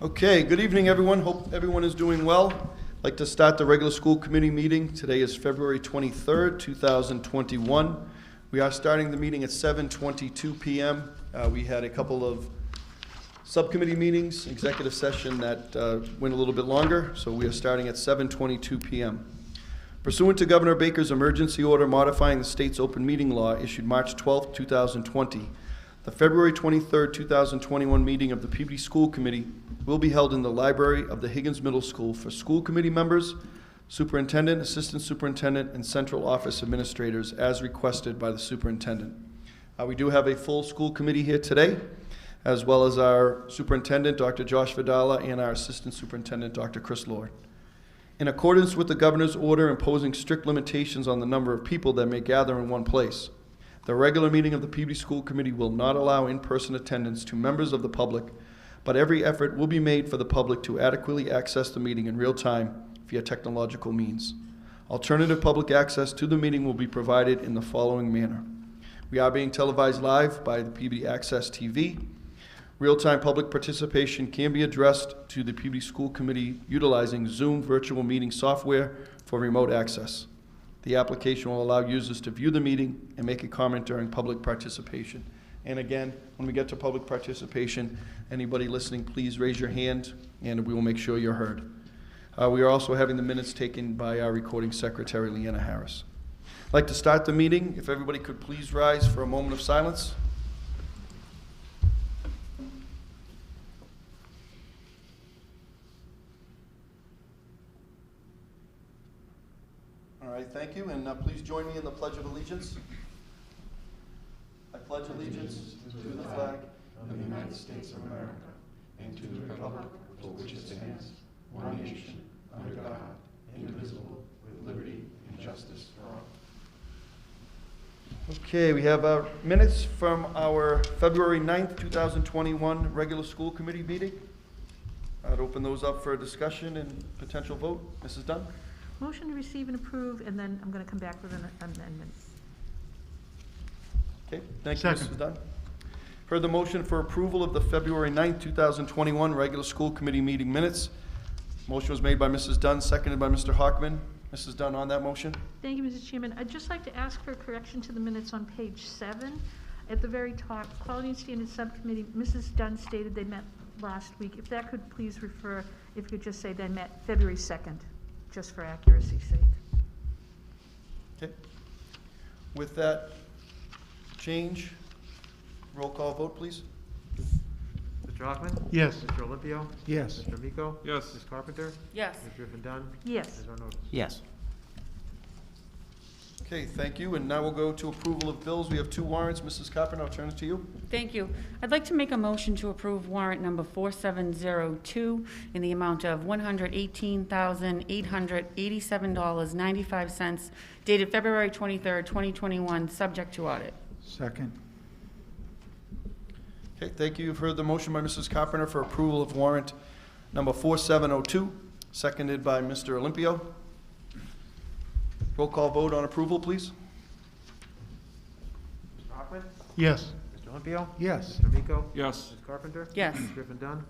Okay, good evening, everyone. Hope everyone is doing well. I'd like to start the regular school committee meeting. Today is February 23rd, 2021. We are starting the meeting at 7:22 p.m. We had a couple of subcommittee meetings, executive session that went a little bit longer, so we are starting at 7:22 p.m. Pursuant to Governor Baker's emergency order modifying the state's open meeting law issued March 12, 2020, the February 23, 2021 meeting of the Peabody School Committee will be held in the library of the Higgins Middle School for school committee members, superintendent, assistant superintendent, and central office administrators as requested by the superintendent. We do have a full school committee here today, as well as our superintendent, Dr. Josh Vidala, and our assistant superintendent, Dr. Chris Lord. In accordance with the governor's order imposing strict limitations on the number of people that may gather in one place, the regular meeting of the Peabody School Committee will not allow in-person attendance to members of the public, but every effort will be made for the public to adequately access the meeting in real time via technological means. Alternative public access to the meeting will be provided in the following manner. We are being televised live by the Peabody Access TV. Real-time public participation can be addressed to the Peabody School Committee utilizing Zoom virtual meeting software for remote access. The application will allow users to view the meeting and make a comment during public participation. And again, when we get to public participation, anybody listening, please raise your hand and we will make sure you're heard. We are also having the minutes taken by our recording secretary, Leanna Harris. I'd like to start the meeting. If everybody could please rise for a moment of silence. All right, thank you, and please join me in the Pledge of Allegiance. I pledge allegiance to the flag of the United States of America and to the republic for which it stands, one nation, under God, indivisible, with liberty and justice for all. Okay, we have minutes from our February 9th, 2021 regular school committee meeting. I'd open those up for a discussion and potential vote. Mrs. Dunn? Motion to receive and approve, and then I'm going to come back with an amendment. Okay, thank you, Mrs. Dunn. Heard the motion for approval of the February 9th, 2021 regular school committee meeting minutes. Motion was made by Mrs. Dunn, seconded by Mr. Hockman. Mrs. Dunn on that motion. Thank you, Mr. Chairman. I'd just like to ask for a correction to the minutes on page 7. At the very top, Quality and Standards Subcommittee, Mrs. Dunn stated they met last week. If that could please refer, if you could just say they met February 2nd. Just for accuracy's sake. Okay. With that change, roll call vote, please. Mr. Hockman? Yes. Mr. Olympio? Yes. Mr. Amico? Yes. Ms. Carpenter? Yes. Ms. Griffin Dunn? Yes. Ms. Arnott? Yes. Okay, thank you. And now we'll go to approval of bills. We have 2 warrants. Mrs. Carpenter, I'll turn it to you. Thank you. I'd like to make a motion to approve warrant number 4702 in the amount of $118,887.95 dated February 23rd, 2021, subject to audit. Second. Okay, thank you. You've heard the motion by Mrs. Carpenter for approval of warrant number 4702, seconded by Mr. Olympio. Roll call vote on approval, please. Mr. Hockman? Yes. Mr. Olympio? Yes. Mr. Amico? Yes. Ms. Carpenter? Yes. Ms. Griffin Dunn?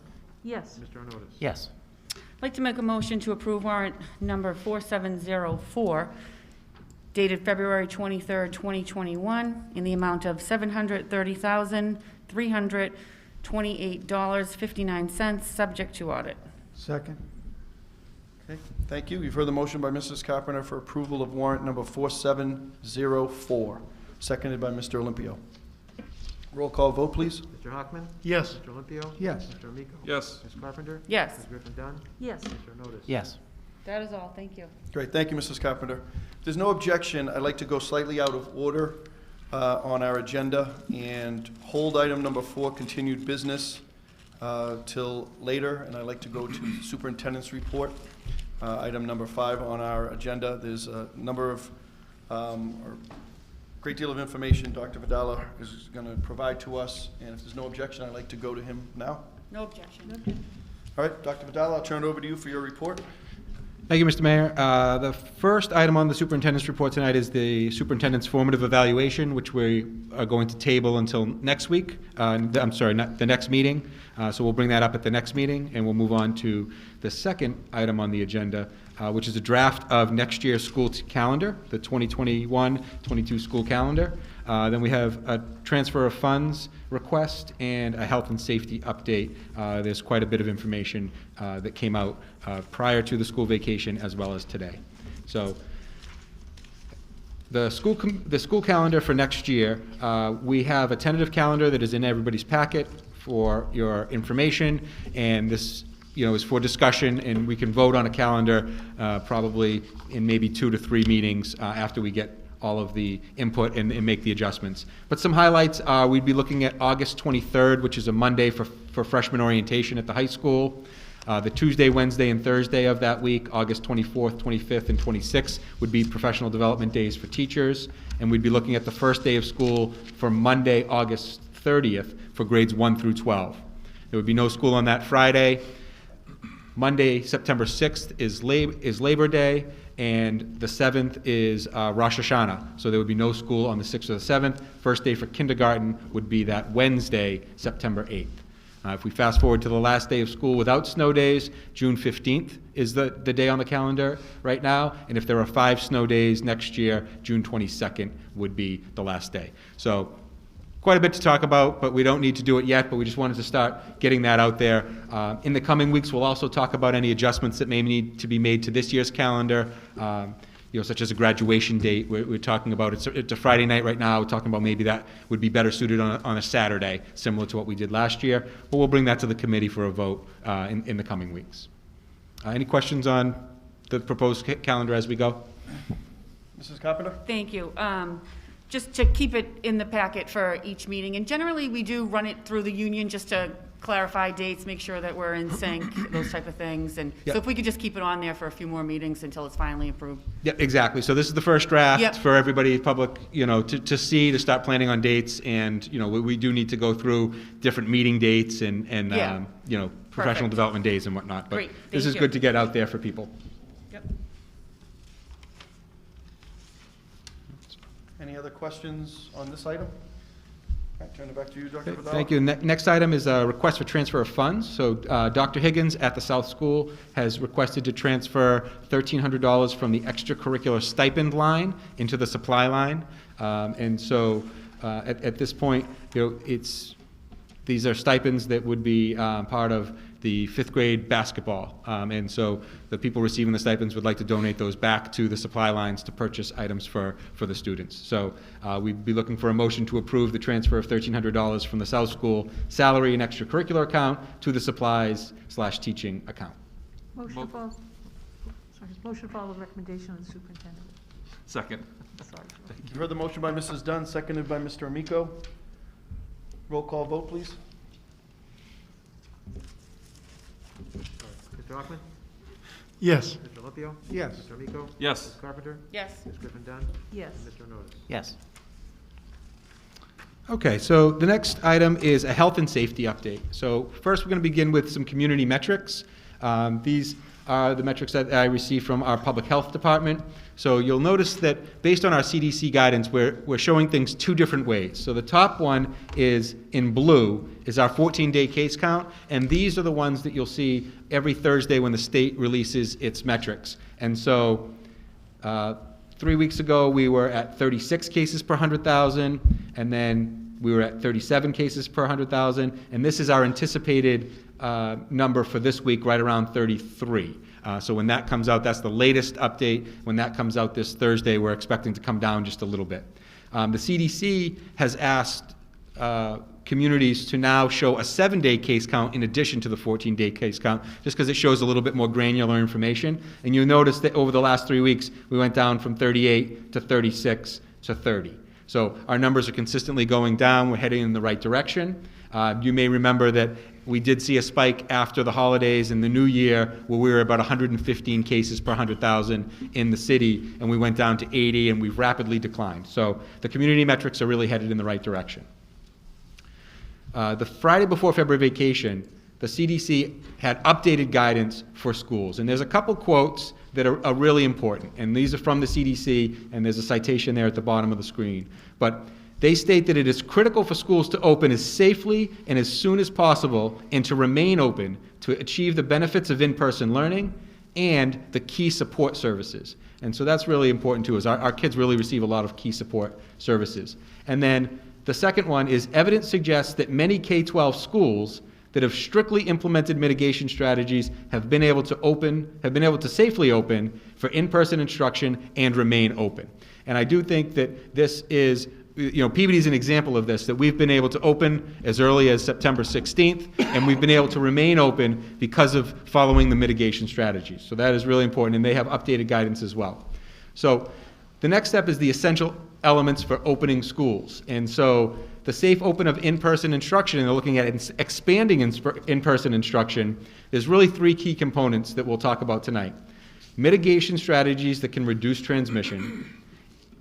Yes. Mr. Arnott? Yes. I'd like to make a motion to approve warrant number 4704 dated February 23rd, 2021 in the amount of $730,328.59, subject to audit. Second. Okay, thank you. You've heard the motion by Mrs. Carpenter for approval of warrant number 4704, seconded by Mr. Olympio. Roll call vote, please. Mr. Hockman? Yes. Mr. Olympio? Yes. Mr. Amico? Yes. Ms. Carpenter? Yes. Ms. Griffin Dunn? Yes. Mr. Arnott? Yes. That is all. Thank you. Great, thank you, Mrs. Carpenter. If there's no objection, I'd like to go slightly out of order on our agenda and hold item number 4, continued business, till later, and I'd like to go to the superintendent's report. Item number 5 on our agenda. There's a number of, or great deal of information Dr. Vidala is going to provide to us, and if there's no objection, I'd like to go to him now. No objection. All right, Dr. Vidala, I'll turn it over to you for your report. Thank you, Mr. Mayor. The first item on the superintendent's report tonight is the superintendent's formative evaluation, which we are going to table until next week. I'm sorry, not the next meeting. So we'll bring that up at the next meeting, and we'll move on to the second item on the agenda, which is a draft of next year's school calendar, the 2021-22 school calendar. Then we have a transfer of funds request and a health and safety update. There's quite a bit of information that came out prior to the school vacation as well as today. So the school calendar for next year, we have a tentative calendar that is in everybody's packet for your information, and this is for discussion, and we can vote on a calendar probably in maybe 2 to 3 meetings after we get all of the input and make the adjustments. But some highlights are we'd be looking at August 23rd, which is a Monday for freshman orientation at the high school. The Tuesday, Wednesday, and Thursday of that week, August 24th, 25th, and 26th, would be professional development days for teachers. And we'd be looking at the first day of school for Monday, August 30th, for grades 1 through 12. There would be no school on that Friday. Monday, September 6th is Labor Day, and the 7th is Rosh Hashanah. So there would be no school on the 6th or the 7th. First day for kindergarten would be that Wednesday, September 8th. If we fast forward to the last day of school without snow days, June 15th is the day on the calendar right now. And if there are 5 snow days next year, June 22nd would be the last day. So quite a bit to talk about, but we don't need to do it yet, but we just wanted to start getting that out there. In the coming weeks, we'll also talk about any adjustments that may need to be made to this year's calendar, such as a graduation date. We're talking about, it's a Friday night right now, we're talking about maybe that would be better suited on a Saturday, similar to what we did last year, but we'll bring that to the committee for a vote in the coming weeks. Any questions on the proposed calendar as we go? Mrs. Carpenter? Thank you. Just to keep it in the packet for each meeting, and generally we do run it through the union just to clarify dates, make sure that we're in sync, those type of things. And Yep. so if we could just keep it on there for a few more meetings until it's finally approved. Yeah, exactly. So this is the first draft Yep. for everybody, public, to see, to start planning on dates. And, we do need to go through different meeting dates and Yeah. professional Perfect. development days and whatnot. But Great. this Thank is you. good to get out there for people. Yep. Any other questions on this item? All right, turn it back to you, Dr. Okay, Vidal. thank you. Next item is a request for transfer of funds. So Dr. Higgins at the South School has requested to transfer $1,300 from the extracurricular stipend line into the supply line. And so at this point, these are stipends that would be part of the 5th grade basketball. And so the people receiving the stipends would like to donate those back to the supply lines to purchase items for the students. So we'd be looking for a motion to approve the transfer of $1,300 from the South School salary and extracurricular account to the supplies/teaching account. Motion to follow the recommendation of the superintendent. Second. Sorry. You heard the motion by Mrs. Dunn, seconded by Mr. Amico. Roll call vote, please. Mr. Hoffman? Yes. Mr. Olympio? Yes. Mr. Amico? Yes. Ms. Carpenter? Yes. Ms. Griffin Dunn? Yes. And Mr. Onotis? Yes. Okay, so the next item is a health and safety update. So first, we're going to begin with some community metrics. These are the metrics that I received from our public health department. So you'll notice that based on our CDC guidance, we're showing things 2 different ways. So the top one is in blue, is our 14-day case count, and these are the ones that you'll see every Thursday when the state releases its metrics. And so 3 weeks ago, we were at 36 cases per 100,000, and then we were at 37 cases per 100,000, and this is our anticipated number for this week, right around 33. So when that comes out, that's the latest update. When that comes out this Thursday, we're expecting to come down just a little bit. The CDC has asked communities to now show a 7-day case count in addition to the 14-day case count, just because it shows a little bit more granular information. And you'll notice that over the last 3 weeks, we went down from 38 to 36 to 30. So our numbers are consistently going down. We're heading in the right direction. You may remember that we did see a spike after the holidays in the new year where we were about 115 cases per 100,000 in the city, and we went down to 80, and we've rapidly declined. So the community metrics are really headed in the right direction. The Friday before February vacation, the CDC had updated guidance for schools. And there's a couple quotes that are really important. And these are from the CDC, and there's a citation there at the bottom of the screen. But they state that it is critical for schools to open as safely and as soon as possible and to remain open to achieve the benefits of in-person learning and the key support services. And so that's really important too, is our kids really receive a lot of key support services. And then the second one is evidence suggests that many K-12 schools that have strictly implemented mitigation strategies have been able to safely open for in-person instruction and remain open. And I do think that this is, Peabody is an example of this, that we've been able to open as early as September 16th, and we've been able to remain open because of following the mitigation strategies. So that is really important, and they have updated guidance as well. So the next step is the essential elements for opening schools. And so the safe open of in-person instruction, and they're looking at expanding in-person instruction, there's really three key components that we'll talk about tonight. Mitigation strategies that can reduce transmission,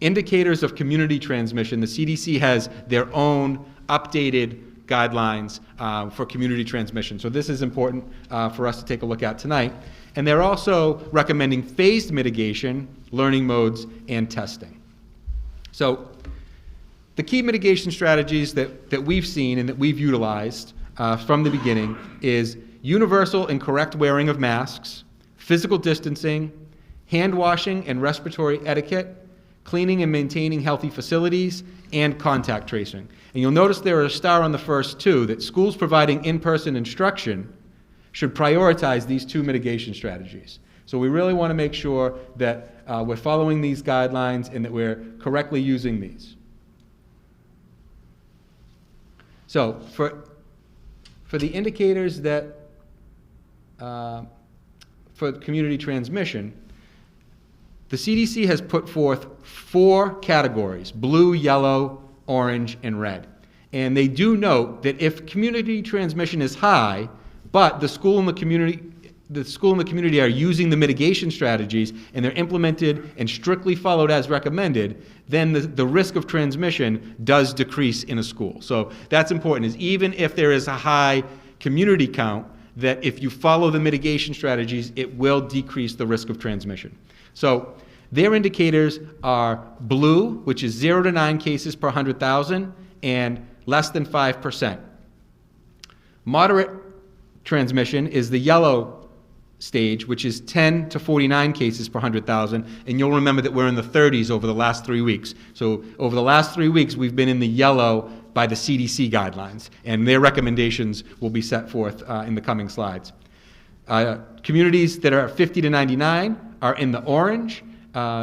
indicators of community transmission. The CDC has their own updated guidelines for community transmission. So this is important for us to take a look at tonight. And they're also recommending phased mitigation, learning modes, and testing. So the key mitigation strategies that we've seen and that we've utilized from the beginning is universal and correct wearing of masks, physical distancing, hand washing and respiratory etiquette, cleaning and maintaining healthy facilities, and contact tracing. And you'll notice there are a star on the first two, that schools providing in-person instruction should prioritize these two mitigation strategies. So we really want to make sure that we're following these guidelines and that we're correctly using these. So for the indicators that for community transmission, the CDC has put forth 4 categories: blue, yellow, orange, and red. And they do note that if community transmission is high, but the school and the community are using the mitigation strategies and they're implemented and strictly followed as recommended, then the risk of transmission does decrease in a school. So that's important, is even if there is a high community count, that if you follow the mitigation strategies, it will decrease the risk of transmission. So their indicators are blue, which is 0 to 9 cases per 100,000, and less than 5%. Moderate transmission is the yellow stage, which is 10 to 49 cases per 100,000, and you'll remember that we're in the 30s over the last 3 weeks. So over the last 3 weeks, we've been in the yellow by the CDC guidelines, and their recommendations will be set forth in the coming slides. Communities that are 50 to 99 are in the orange,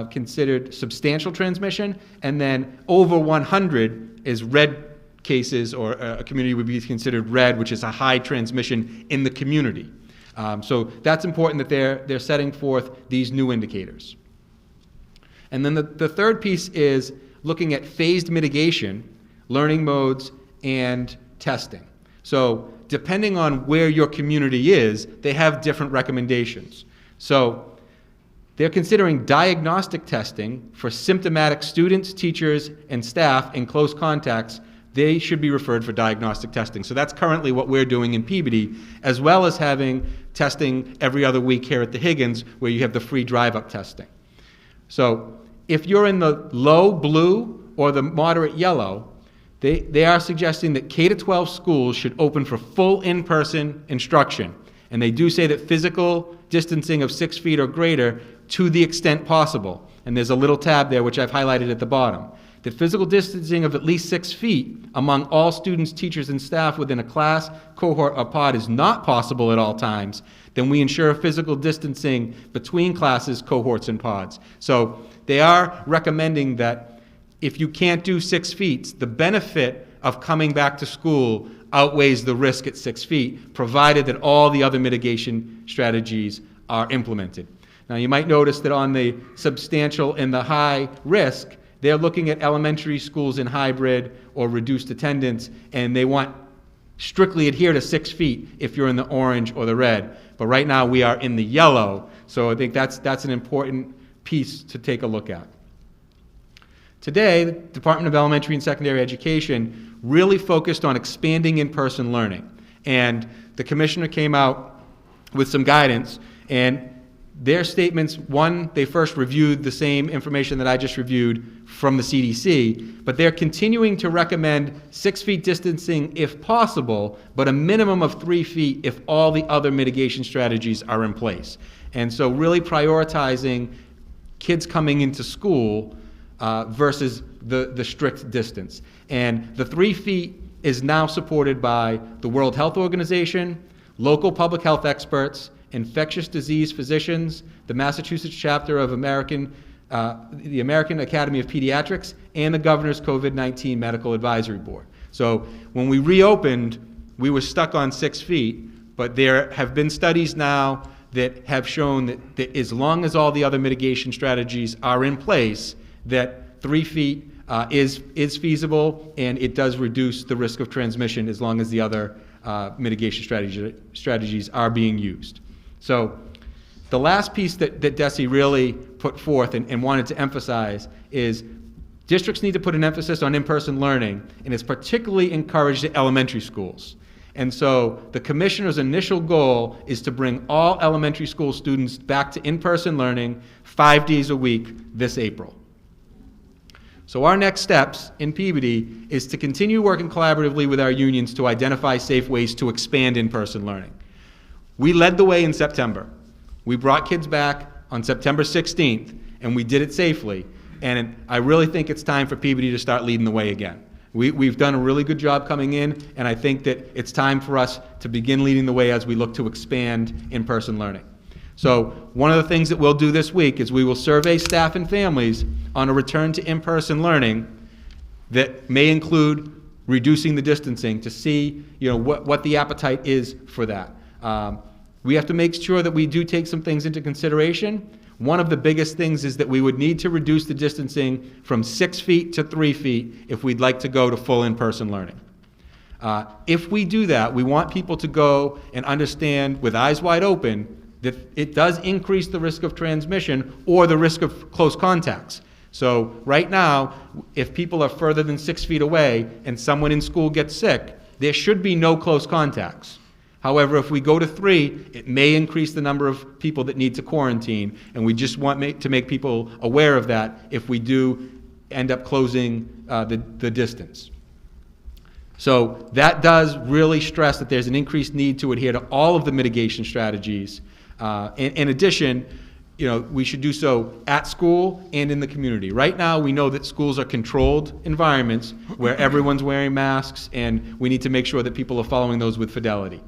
considered substantial transmission, and then over 100 is red cases, or a community would be considered red, which is a high transmission in the community. So that's important that they're setting forth these new indicators. And then the third piece is looking at phased mitigation, learning modes, and testing. So depending on where your community is, they have different recommendations. So they're considering diagnostic testing for symptomatic students, teachers, and staff in close contacts. They should be referred for diagnostic testing. So that's currently what we're doing in Peabody, as well as having testing every other week here at the Higgins, where you have the free drive-up testing. So if you're in the low blue or the moderate yellow, they are suggesting that K-12 schools should open for full in-person instruction. And they do say that physical distancing of 6 feet or greater to the extent possible. And there's a little tab there which I've highlighted at the bottom. That physical distancing of at least 6 feet among all students, teachers, and staff within a class, cohort, or pod is not possible at all times, then we ensure physical distancing between classes, cohorts, and pods. So they are recommending that if you can't do 6 feet, the benefit of coming back to school outweighs the risk at 6 feet, provided that all the other mitigation strategies are implemented. Now, you might notice that on the substantial and the high risk, they're looking at elementary schools in hybrid or reduced attendance, and they want strictly adhere to 6 feet if you're in the orange or the red. But right now we are in the yellow, so I think that's an important piece to take a look at. Today, the Department of Elementary and Secondary Education really focused on expanding in-person learning. And the commissioner came out with some guidance, and their statements, one, they first reviewed the same information that I just reviewed from the CDC, but they're continuing to recommend 6 feet distancing if possible, but a minimum of 3 feet if all the other mitigation strategies are in place. And so really prioritizing kids coming into school versus the strict distance. And the 3 feet is now supported by the World Health Organization, local public health experts, infectious disease physicians, the Massachusetts chapter of the American Academy of Pediatrics, and the Governor's COVID-19 Medical Advisory Board. So when we reopened, we were stuck on 6 feet, but there have been studies now that have shown that as long as all the other mitigation strategies are in place, that 3 feet is feasible, and it does reduce the risk of transmission as long as the other mitigation strategies are being used. So the last piece that DESE really put forth and wanted to emphasize is districts need to put an emphasis on in-person learning, and it's particularly encouraged at elementary schools. And so the commissioner's initial goal is to bring all elementary school students back to in-person learning 5 days a week this April. So our next steps in Peabody is to continue working collaboratively with our unions to identify safe ways to expand in-person learning. We led the way in September. We brought kids back on September 16th, and we did it safely. And I really think it's time for Peabody to start leading the way again. We've done a really good job coming in, and I think that it's time for us to begin leading the way as we look to expand in-person learning. So one of the things that we'll do this week is we will survey staff and families on a return to in-person learning that may include reducing the distancing to see what the appetite is for that. We have to make sure that we do take some things into consideration. One of the biggest things is that we would need to reduce the distancing from 6 feet to 3 feet if we'd like to go to full in-person learning. If we do that, we want people to go and understand with eyes wide open that it does increase the risk of transmission or the risk of close contacts. So right now, if people are further than 6 feet away and someone in school gets sick, there should be no close contacts. However, if we go to 3, it may increase the number of people that need to quarantine, and we just want to make people aware of that if we do end up closing the distance. So that does really stress that there's an increased need to adhere to all of the mitigation strategies. In addition, we should do so at school and in the community. Right now, we know that schools are controlled environments where everyone's wearing masks, and we need to make sure that people are following those with fidelity.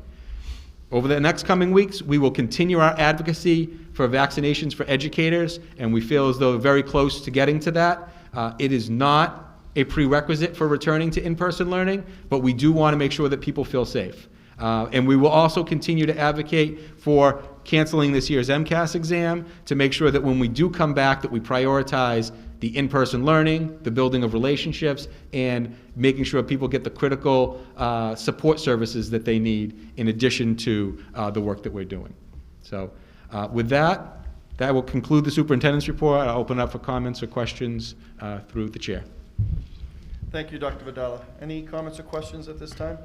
Over the next coming weeks, we will continue our advocacy for vaccinations for educators, and we feel as though we're very close to getting to that. It is not a prerequisite for returning to in-person learning, but we do want to make sure that people feel safe. And we will also continue to advocate for canceling this year's MCAS exam to make sure that when we do come back that we prioritize the in-person learning, the building of relationships, and making sure people get the critical support services that they need in addition to the work that we're doing. So with that will conclude the superintendent's report. I'll open it up for comments or questions through the chair. Thank you, Dr. Vidala. Any comments or questions at this time?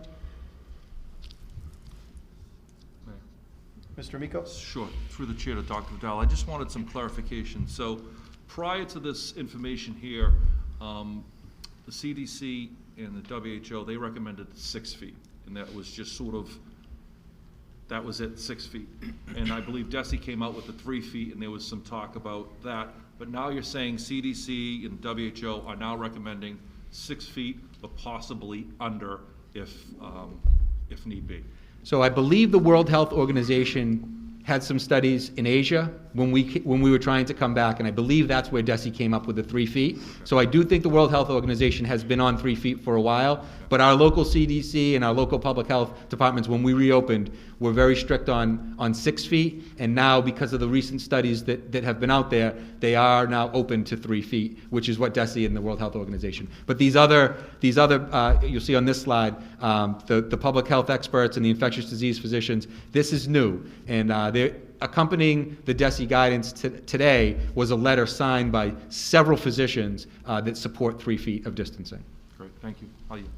Mr. Amico? Sure. Through the chair to Dr. Vidal, I just wanted some clarification. So prior to this information here, the CDC and the WHO, they recommended 6 feet, and that was just that was it, 6 feet. And I believe DESE came out with the 3 feet, and there was some talk about that. But now you're saying CDC and WHO are now recommending 6 feet, but possibly under if need be. So I believe the World Health Organization had some studies in Asia when we were trying to come back, and I believe that's where DESE came up with the 3 feet. So I do think the World Health Organization has been on 3 feet for a while, but our local CDC and our local public health departments, when we reopened, were very strict on 6 feet, and now because of the recent studies that have been out there, they are now open to 3 feet, which is what DESE and the World Health Organization. But these other you'll see on this slide, the public health experts and the infectious disease physicians, this is new, and they're accompanying the DESE guidance today was a letter signed by several physicians that support 3 feet of distancing. Great, thank you. I'll yield.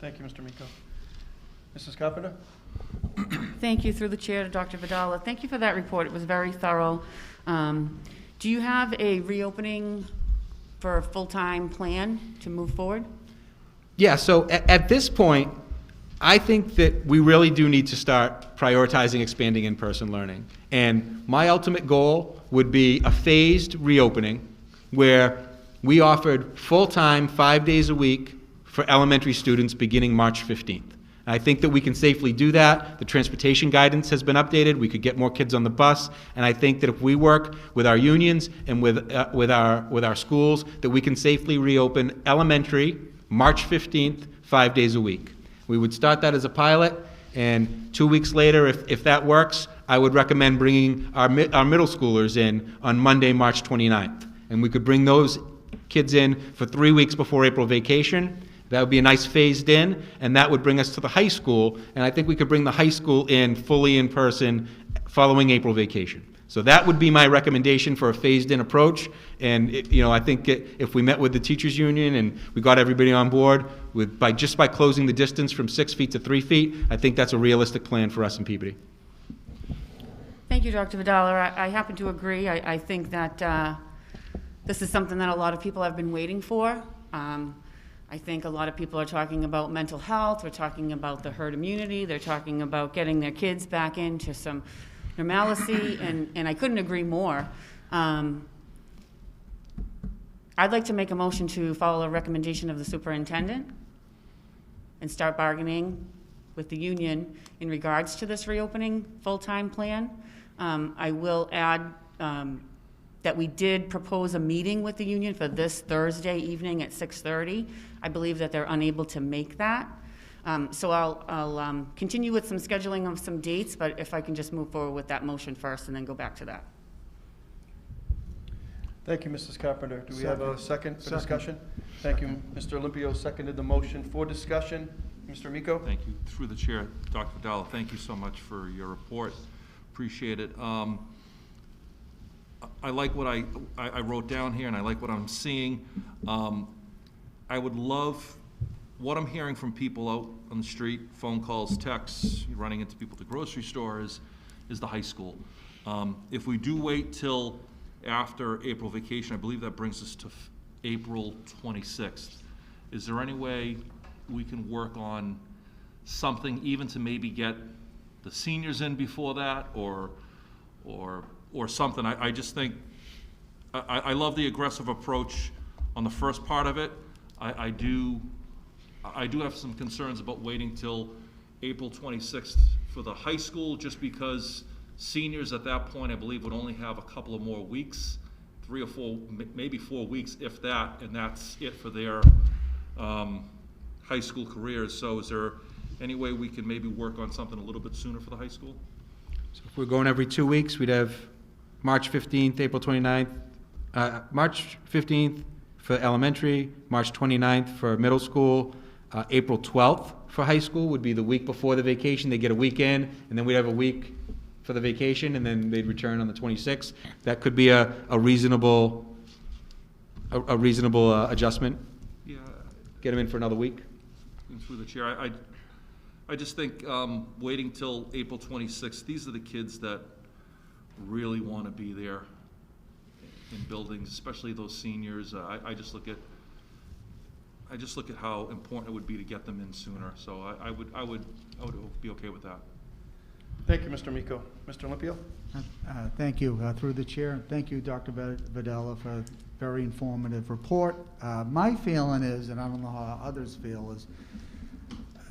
Thank you, Mr. Amico. Mrs. Carpenter? Thank you, through the chair, to Dr. Vidala. Thank you for that report. It was very thorough. Do you have a reopening for a full-time plan to move forward? Yeah, so at this point, I think that we really do need to start prioritizing expanding in-person learning. And my ultimate goal would be a phased reopening where we offered full-time 5 days a week for elementary students beginning March 15th. And I think that we can safely do that. The transportation guidance has been updated. We could get more kids on the bus. And I think that if we work with our unions and with our schools, that we can safely reopen elementary March 15th, 5 days a week. We would start that as a pilot, and 2 weeks later, if that works, I would recommend bringing our middle schoolers in on Monday, March 29th. And we could bring those kids in for 3 weeks before April vacation. That would be a nice phased in, and that would bring us to the high school, and I think we could bring the high school in fully in person following April vacation. So that would be my recommendation for a phased in approach, and I think if we met with the teachers union and we got everybody on board by closing the distance from 6 feet to 3 feet, I think that's a realistic plan for us in Peabody. Thank you, Dr. Vidala. I happen to agree. I think that this is something that a lot of people have been waiting for. I think a lot of people are talking about mental health. We're talking about the herd immunity. They're talking about getting their kids back into some normalcy, and I couldn't agree more. I'd like to make a motion to follow a recommendation of the superintendent and start bargaining with the union in regards to this reopening full-time plan. I will add that we did propose a meeting with the union for this Thursday evening at 6:30. I believe that they're unable to make that. So I'll continue with some scheduling of some dates, but if I can just move forward with that motion first and then go back to that. Thank you, Mrs. Carpenter. Do we have a second for discussion? Thank you. Mr. Olympio seconded the motion for discussion. Mr. Amico? Thank you. Through the chair, Dr. Vidala, thank you so much for your report. Appreciate it. I like what I wrote down here, and I like what I'm seeing. I would love what I'm hearing from people out on the street, phone calls, texts, running into people at the grocery stores, is the high school. If we do wait till after April vacation, I believe that brings us to April 26th. Is there any way we can work on something even to maybe get the seniors in before that, or something? I just think, I love the aggressive approach on the first part of it. I do have some concerns about waiting till April 26th for the high school, just because seniors at that point, I believe, would only have a couple of more weeks, 3 or 4, maybe 4 weeks, if that, and that's it for their high school careers. So is there any way we can maybe work on something a little bit sooner for the high school? So if we're going every 2 weeks, we'd have March 15th, April 29th, March 15th for elementary, March 29th for middle school, April 12th for high school would be the week before the vacation. They get a weekend, and then we'd have a week for the vacation, and then they'd return on the 26th. That could be a reasonable adjustment. Yeah. Get them in for another week. Through the chair, I just think waiting till April 26th, these are the kids that really want to be there in buildings, especially those seniors. I just look at how important it would be to get them in sooner. So I would be okay with that. Thank you, Mr. Amico. Mr. Olympio? Thank you, through the chair. Thank you, Dr. Vidala, for a very informative report. My feeling is, and I don't know how others feel, is,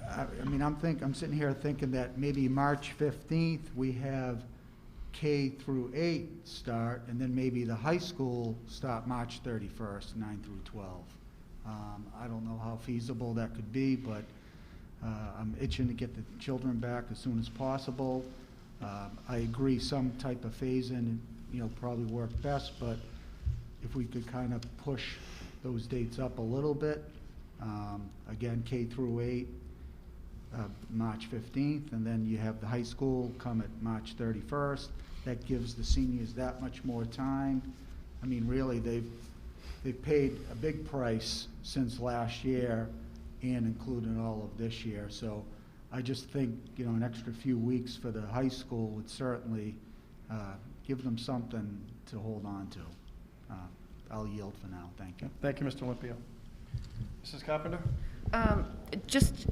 I'm sitting here thinking that maybe March 15th we have K through 8 start, and then maybe the high school start March 31st, 9 through 12. I don't know how feasible that could be, but I'm itching to get the children back as soon as possible. I agree some type of phase-in, probably work best, but if we could kind of push those dates up a little bit. Again, K through 8, March 15th, and then you have the high school come at March 31st. That gives the seniors that much more time. I mean, really, they've paid a big price since last year, and including all of this year. So I just think, an extra few weeks for the high school would certainly give them something to hold on to. I'll yield for now. Thank you. Thank you, Mr. Olympio. Mrs. Carpenter? Just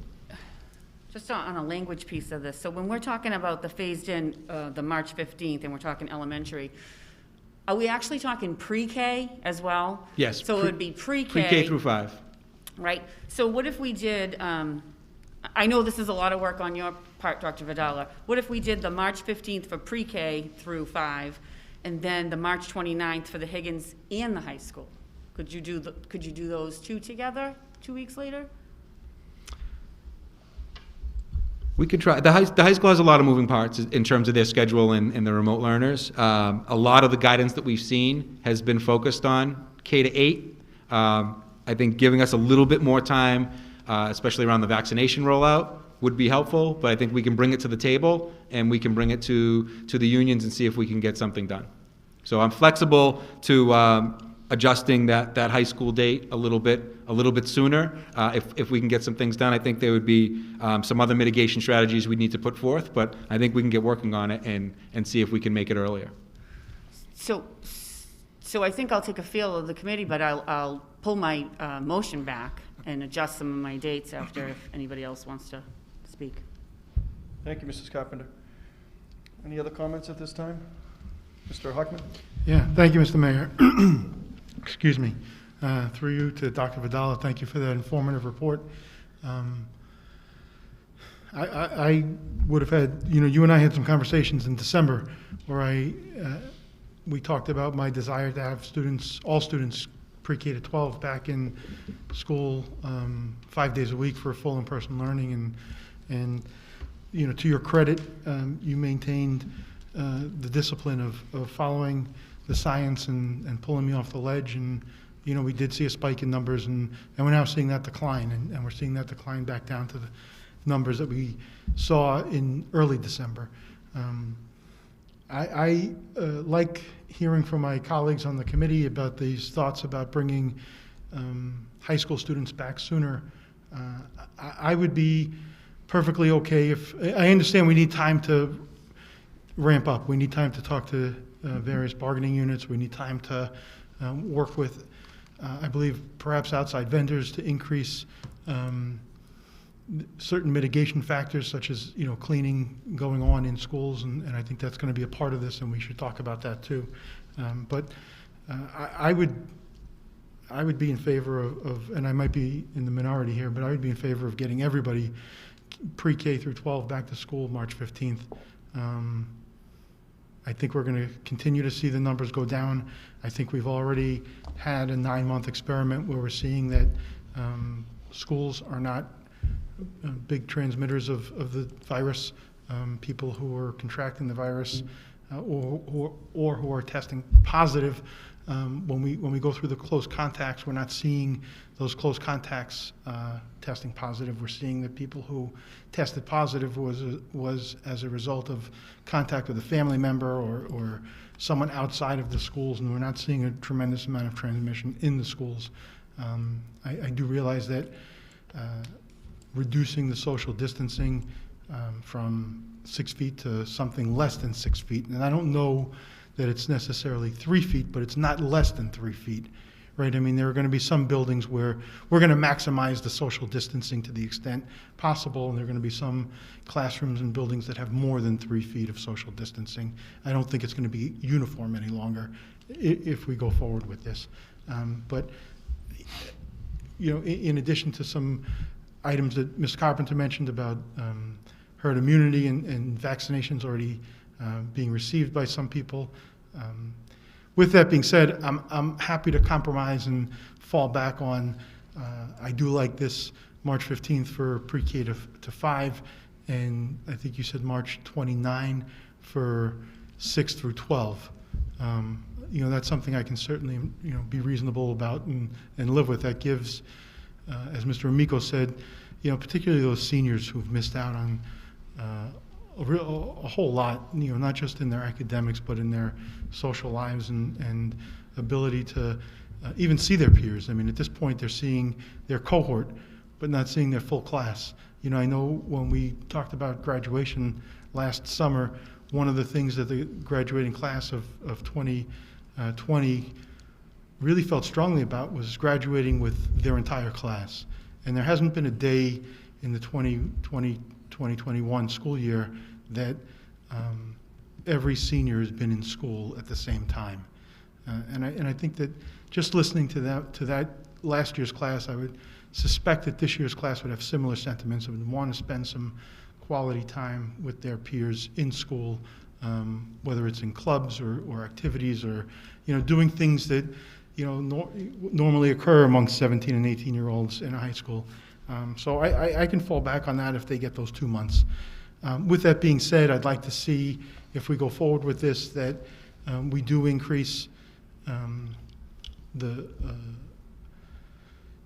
on a language piece of this, so when we're talking about the phased in, the March 15th, and we're talking elementary, are we actually talking pre-K as well? Yes. So it would be pre-K. Pre-K through 5. Right. So what if we did, I know this is a lot of work on your part, Dr. Vidala. What if we did the March 15th for pre-K through 5, and then the March 29th for the Higgins and the high school? Could you do those two together 2 weeks later? We could try. The high school has a lot of moving parts in terms of their schedule and the remote learners. A lot of the guidance that we've seen has been focused on K to 8. I think giving us a little bit more time, especially around the vaccination rollout, would be helpful, but I think we can bring it to the table and we can bring it to the unions and see if we can get something done. So I'm flexible to adjusting that high school date a little bit sooner if we can get some things done. I think there would be some other mitigation strategies we need to put forth, but I think we can get working on it and see if we can make it earlier. So I think I'll take a feel of the committee, but I'll pull my motion back and adjust some of my dates after if anybody else wants to speak. Thank you, Mrs. Carpenter. Any other comments at this time? Mr. Huckman? Yeah, thank you, Mr. Mayor. Excuse me. Through you to Dr. Vidala, thank you for that informative report. I would have had, you and I had some conversations in December where we talked about my desire to have all students pre-K to 12 back in school 5 days a week for full in-person learning. And to your credit, you maintained the discipline of following the science and pulling me off the ledge. And, we did see a spike in numbers, and we're now seeing that decline. And we're seeing that decline back down to the numbers that we saw in early December. I like hearing from my colleagues on the committee about these thoughts about bringing high school students back sooner. I would be perfectly okay if, I understand we need time to ramp up. We need time to talk to various bargaining units. We need time to work with, I believe, perhaps outside vendors to increase certain mitigation factors such as, cleaning going on in schools. And I think that's going to be a part of this, and we should talk about that too. But I would be in favor of, and I might be in the minority here, but I would be in favor of getting everybody pre-K through 12 back to school March 15th. I think we're going to continue to see the numbers go down. I think we've already had a 9-month experiment where we're seeing that schools are not big transmitters of the virus. People who are contracting the virus or who are testing positive, when we go through the close contacts, we're not seeing those close contacts testing positive. We're seeing that people who tested positive was as a result of contact with a family member or someone outside of the schools, and we're not seeing a tremendous amount of transmission in the schools. I do realize that reducing the social distancing from 6 feet to something less than 6 feet, and I don't know that it's necessarily 3 feet, but it's not less than 3 feet, right? I mean, there are going to be some buildings where we're going to maximize the social distancing to the extent possible, and there are going to be some classrooms and buildings that have more than 3 feet of social distancing. I don't think it's going to be uniform any longer if we go forward with this. But, in addition to some items that Ms. Carpenter mentioned about herd immunity and vaccinations already being received by some people. With that being said, I'm happy to compromise and fall back on, I do like this March 15th for pre-K to 5, and I think you said March 29 for 6 through 12. That's something I can certainly, be reasonable about and live with. That gives, as Mr. Amico said, particularly those seniors who've missed out on a whole lot, not just in their academics, but in their social lives and ability to even see their peers. I mean, at this point, they're seeing their cohort, but not seeing their full class. You know, I know when we talked about graduation last summer, one of the things that the graduating class of 2020 really felt strongly about was graduating with their entire class. And there hasn't been a day in the 2020-2021 school year that every senior has been in school at the same time. And I think that just listening to that last year's class, I would suspect that this year's class would have similar sentiments and would want to spend some quality time with their peers in school, whether it's in clubs or activities or, you know, doing things that, you know, normally occur among 17 and 18-year-olds in a high school. So I can fall back on that if they get those 2 months. With that being said, I'd like to see, if we go forward with this, that we do increase the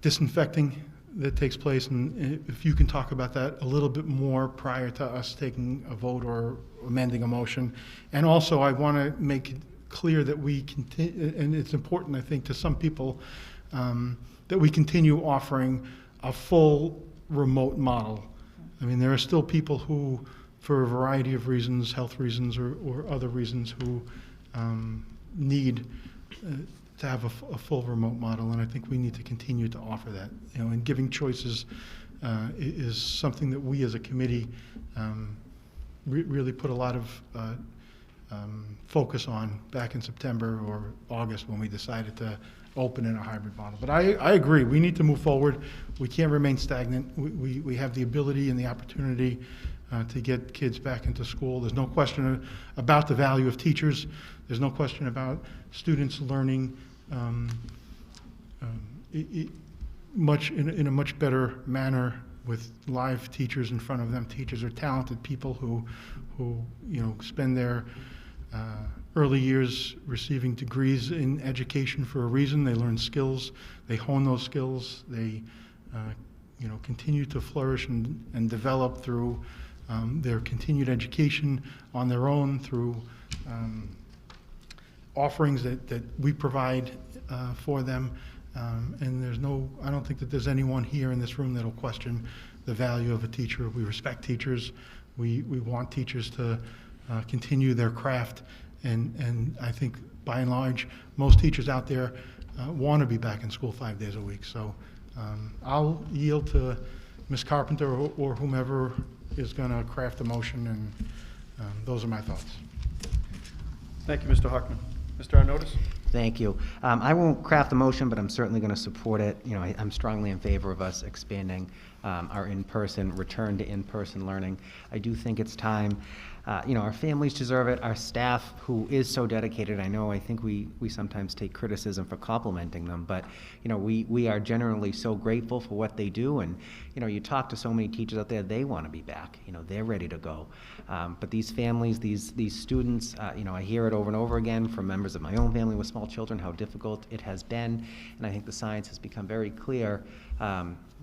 disinfecting that takes place, and if you can talk about that a little bit more prior to us taking a vote or amending a motion. And also, I want to make it clear that we continue, and it's important, I think, to some people, that we continue offering a full remote model. I mean, there are still people who, for a variety of reasons, health reasons or other reasons, who need to have a full remote model, and I think we need to continue to offer that. You know, and giving choices is something that we as a committee really put a lot of focus on back in September or August when we decided to open in a hybrid model. But I agree, we need to move forward. We can't remain stagnant. We have the ability and the opportunity to get kids back into school. There's no question about the value of teachers. There's no question about students learning in a much better manner with live teachers in front of them. Teachers are talented people who you know, spend their early years receiving degrees in education for a reason. They learn skills, they hone those skills, they you know, continue to flourish and develop through their continued education on their own, through offerings that we provide for them. And I don't think that there's anyone here in this room that'll question the value of a teacher. We respect teachers. We want teachers to continue their craft. And I think by and large, most teachers out there want to be back in school 5 days a week. So I'll yield to Ms. Carpenter or whomever is going to craft a motion, and those are my thoughts. Thank you, Mr. Hockman. Mr. Arnottis? Thank you. I won't craft a motion, but I'm certainly going to support it. You know, I'm strongly in favor of us expanding our return to in-person learning. I do think it's time. You know, our families deserve it. Our staff, who is so dedicated, I think we sometimes take criticism for complimenting them, but, you know, we are generally so grateful for what they do. And, you know, you talk to so many teachers out there, they want to be back. You know, they're ready to go. But these families, these students, you know, I hear it over and over again from members of my own family with small children, how difficult it has been. And I think the science has become very clear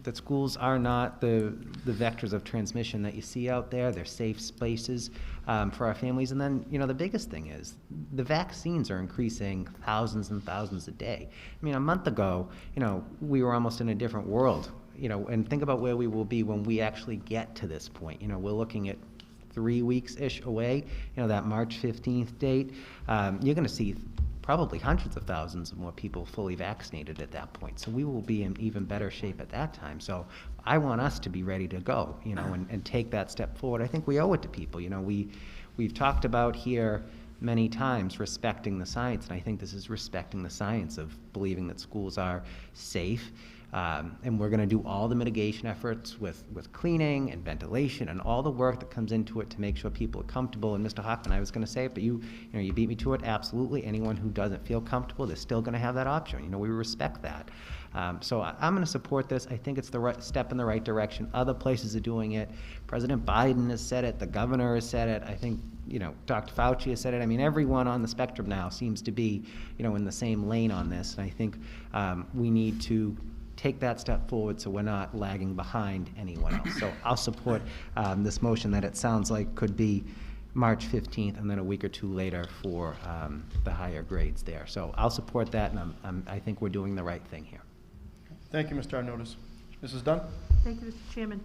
that schools are not the vectors of transmission that you see out there. They're safe spaces for our families. And then, you know, the biggest thing is the vaccines are increasing thousands and thousands a day. I mean, a month ago, you know, we were almost in a different world, you know, and think about where we will be when we actually get to this point. You know, we're looking at 3 weeks-ish away, you know, that March 15th date. You're going to see probably hundreds of thousands of more people fully vaccinated at that point. So we will be in even better shape at that time. So I want us to be ready to go, you know, and take that step forward. I think we owe it to people. You know, we've talked about here many times respecting the science, and I think this is respecting the science of believing that schools are safe. And we're going to do all the mitigation efforts with cleaning and ventilation and all the work that comes into it to make sure people are comfortable. And Mr. Hockman, I was going to say it, but you beat me to it. Absolutely. Anyone who doesn't feel comfortable, they're still going to have that option. You know, we respect that. So I'm going to support this. I think it's the right step in the right direction. Other places are doing it. President Biden has said it. The governor has said it. I think, you know, Dr. Fauci has said it. I mean, everyone on the spectrum now seems to be, you know, in the same lane on this. And I think we need to take that step forward so we're not lagging behind anyone else. So I'll support this motion that it sounds like could be March 15th and then a week or two later for the higher grades there. So I'll support that, and I think we're doing the right thing here. Thank you, Mr. Arnottis. Mrs. Dunn? Thank you, Mr. Chairman.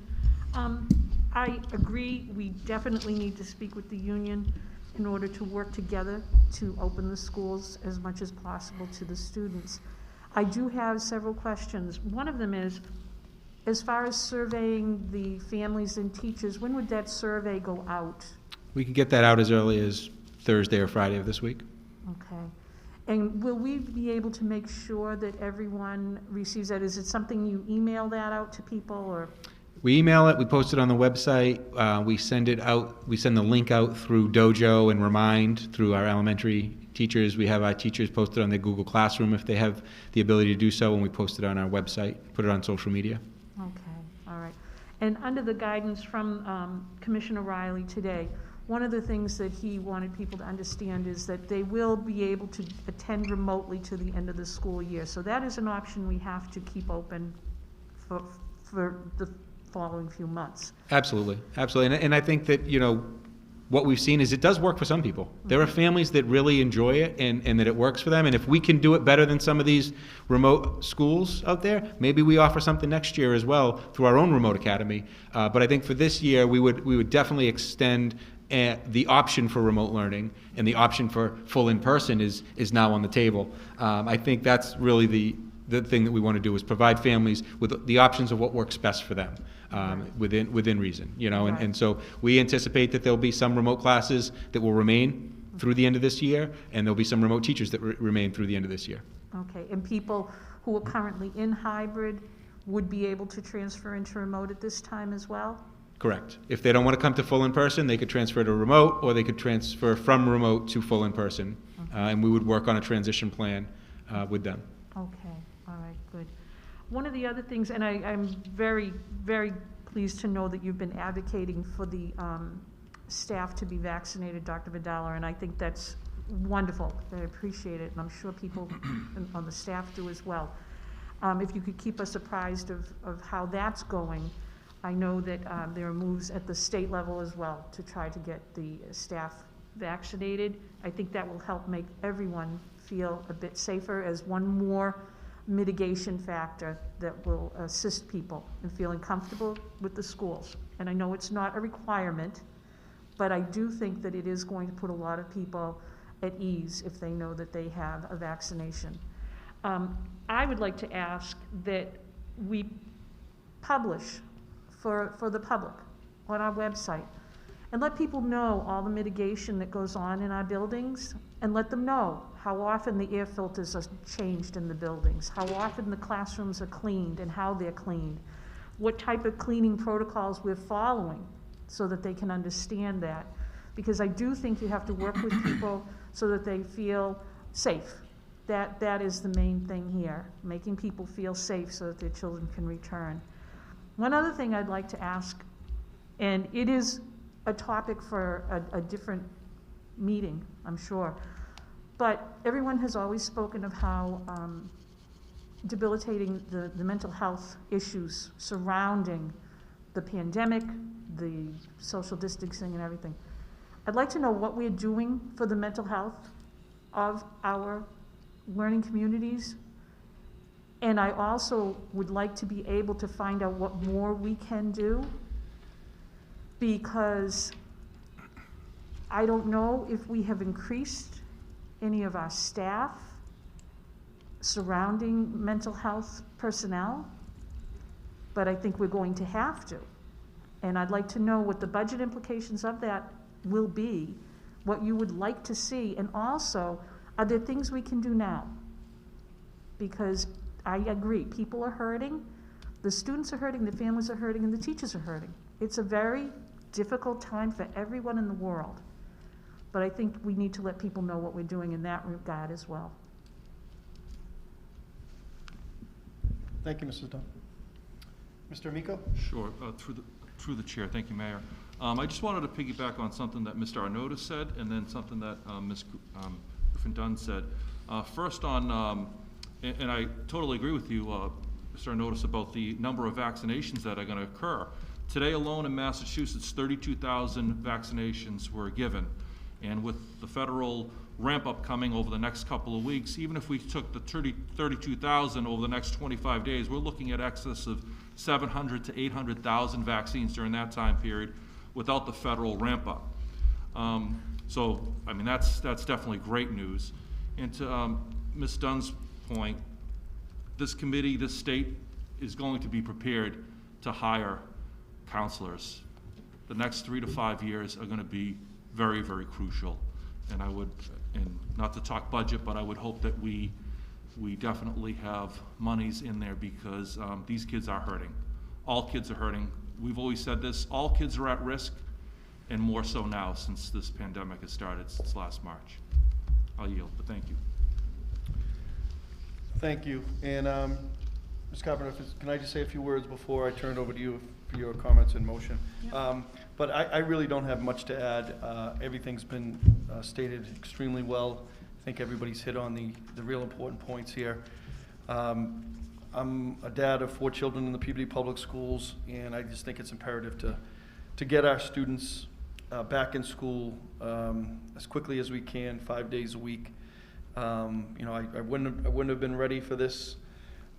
I agree, we definitely need to speak with the union in order to work together to open the schools as much as possible to the students. I do have several questions. One of them is, as far as surveying the families and teachers, when would that survey go out? We could get that out as early as Thursday or Friday of this week. Okay. And will we be able to make sure that everyone receives that? Is it something you email that out to people, or? We email it, we post it on the website, we send it out, we send the link out through Dojo and Remind through our elementary teachers. We have our teachers post it on their Google Classroom if they have the ability to do so, and we post it on our website, put it on social media. Okay, all right. And under the guidance from Commissioner Riley today, one of the things that he wanted people to understand is that they will be able to attend remotely to the end of the school year. So that is an option we have to keep open for the following few months. Absolutely, absolutely. And I think that, what we've seen is it does work for some people. There are families that really enjoy it and that it works for them. And if we can do it better than some of these remote schools out there, maybe we offer something next year as well through our own remote academy. But I think for this year, we would definitely extend the option for remote learning, and the option for full in-person is now on the table. I think that's really the thing that we want to do, is provide families with the options of what works best for them, within reason, Right. and so we anticipate that there'll be some remote classes that will remain through the end of this year, and there'll be some remote teachers that remain through the end of this year. Okay, and people who are currently in hybrid would be able to transfer into remote at this time as well? Correct. If they don't want to come to full in-person, they could transfer to remote, or they could transfer from remote to full in-person, and we would work on a transition plan with them. Okay, all right, good. One of the other things, and I'm very, very pleased to know that you've been advocating for the staff to be vaccinated, Dr. Vidala, and I think that's wonderful. I appreciate it, and I'm sure people on the staff do as well. If you could keep us apprised of how that's going. I know that there are moves at the state level as well to try to get the staff vaccinated. I think that will help make everyone feel a bit safer as one more mitigation factor that will assist people in feeling comfortable with the schools. And I know it's not a requirement, but I do think that it is going to put a lot of people at ease if they know that they have a vaccination. I would like to ask that we publish for the public on our website and let people know all the mitigation that goes on in our buildings, and let them know how often the air filters are changed in the buildings, how often the classrooms are cleaned and how they're cleaned, what type of cleaning protocols we're following so that they can understand that. Because I do think you have to work with people so that they feel safe. That is the main thing here, making people feel safe so that their children can return. One other thing I'd like to ask, and it is a topic for a different meeting, I'm sure, but everyone has always spoken of how debilitating the mental health issues surrounding the pandemic, the social distancing and everything. I'd like to know what we're doing for the mental health of our learning communities. And I also would like to be able to find out what more we can do, because I don't know if we have increased any of our staff surrounding mental health personnel, but I think we're going to have to. And I'd like to know what the budget implications of that will be, what you would like to see, and also, are there things we can do now? Because I agree, people are hurting, the students are hurting, the families are hurting, and the teachers are hurting. It's a very difficult time for everyone in the world. But I think we need to let people know what we're doing in that regard as well. Thank you, Mrs. Dunn. Mr. Amico? Sure, through the chair, thank you, Mayor. I just wanted to piggyback on something that Mr. Arnota said, and then something that Ms. Griffin-Dunn said. First on, and I totally agree with you, Mr. Arnota, about the number of vaccinations that are going to occur. Today alone in Massachusetts, 32,000 vaccinations were given. And with the federal ramp up coming over the next couple of weeks. Even if we took the 32,000 over the next 25 days, we're looking at excess of 700 to 800,000 vaccines during that time period without the federal ramp up. So, I mean, that's definitely great news. And to Ms. Dunn's point, this committee, this state is going to be prepared to hire counselors. The next 3 to 5 years are going to be very, very crucial. And I would, and not to talk budget, but I would hope that we definitely have monies in there because these kids are hurting. All kids are hurting. We've always said this, all kids are at risk, and more so now since this pandemic has started since last March. I'll yield, but thank you. Thank you. And Ms. Carpenter, can I just say a few words before I turn it over to you for your comments and motion? Yeah. But I really don't have much to add. Everything's been stated extremely well. I think everybody's hit on the real important points here. I'm a dad of 4 children in the Peabody Public Schools, and I just think it's imperative to get our students back in school as quickly as we can, 5 days a week. You know, I wouldn't have been ready for this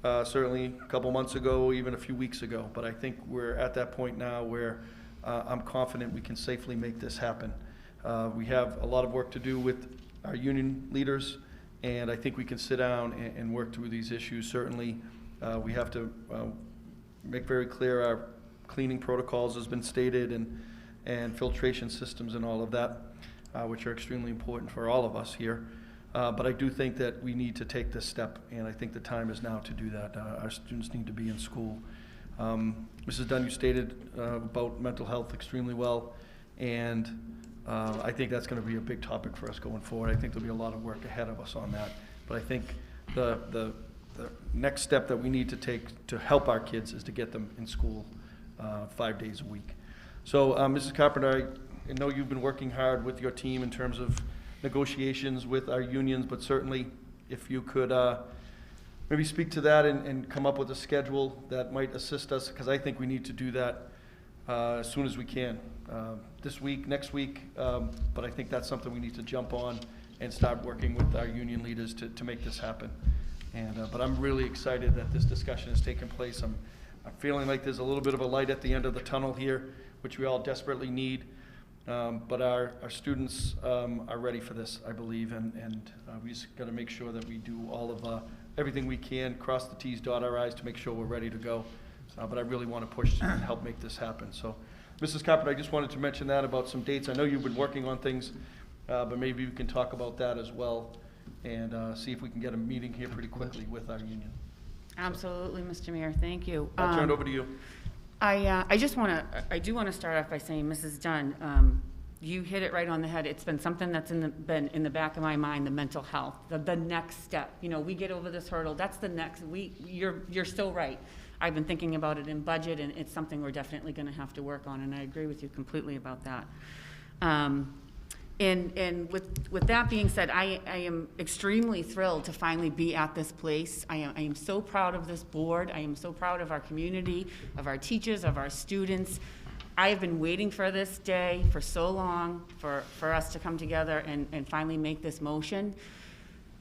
certainly a couple months ago, even a few weeks ago. But I think we're at that point now where I'm confident we can safely make this happen. We have a lot of work to do with our union leaders, and I think we can sit down and work through these issues. Certainly, we have to make very clear our cleaning protocols has been stated, and filtration systems and all of that, which are extremely important for all of us here. But I do think that we need to take this step, and I think the time is now to do that. Our students need to be in school. Mrs. Dunn, you stated about mental health extremely well, and I think that's going to be a big topic for us going forward. I think there'll be a lot of work ahead of us on that. But I think the next step that we need to take to help our kids is to get them in school 5 days a week. So, Mrs. Carpenter, I know you've been working hard with your team in terms of negotiations with our unions, but certainly if you could maybe speak to that and come up with a schedule that might assist us, because I think we need to do that as soon as we can. This week, next week, but I think that's something we need to jump on and start working with our union leaders to make this happen. And but I'm really excited that this discussion has taken place. I'm feeling like there's a little bit of a light at the end of the tunnel here, which we all desperately need. But our students are ready for this, I believe, and we just got to make sure that we do all of everything we can, cross the T's, dot our I's to make sure we're ready to go. But I really want to push and help make this happen. So, Mrs. Carpenter, I just wanted to mention that about some dates. I know you've been working on things, but maybe we can talk about that as well and see if we can get a meeting here pretty quickly with our union. Absolutely, Mr. Mayor, thank you. I'll turn it over to you. I do want to start off by saying, Mrs. Dunn, you hit it right on the head. It's been something that's been in the back of my mind, the mental health, the next step. You know, we get over this hurdle. That's the next. You're still right. I've been thinking about it in budget, and it's something we're definitely going to have to work on, and I agree with you completely about that. And with that being said, I am extremely thrilled to finally be at this place. I am so proud of this board. I am so proud of our community, of our teachers, of our students. I have been waiting for this day for so long for us to come together and finally make this motion.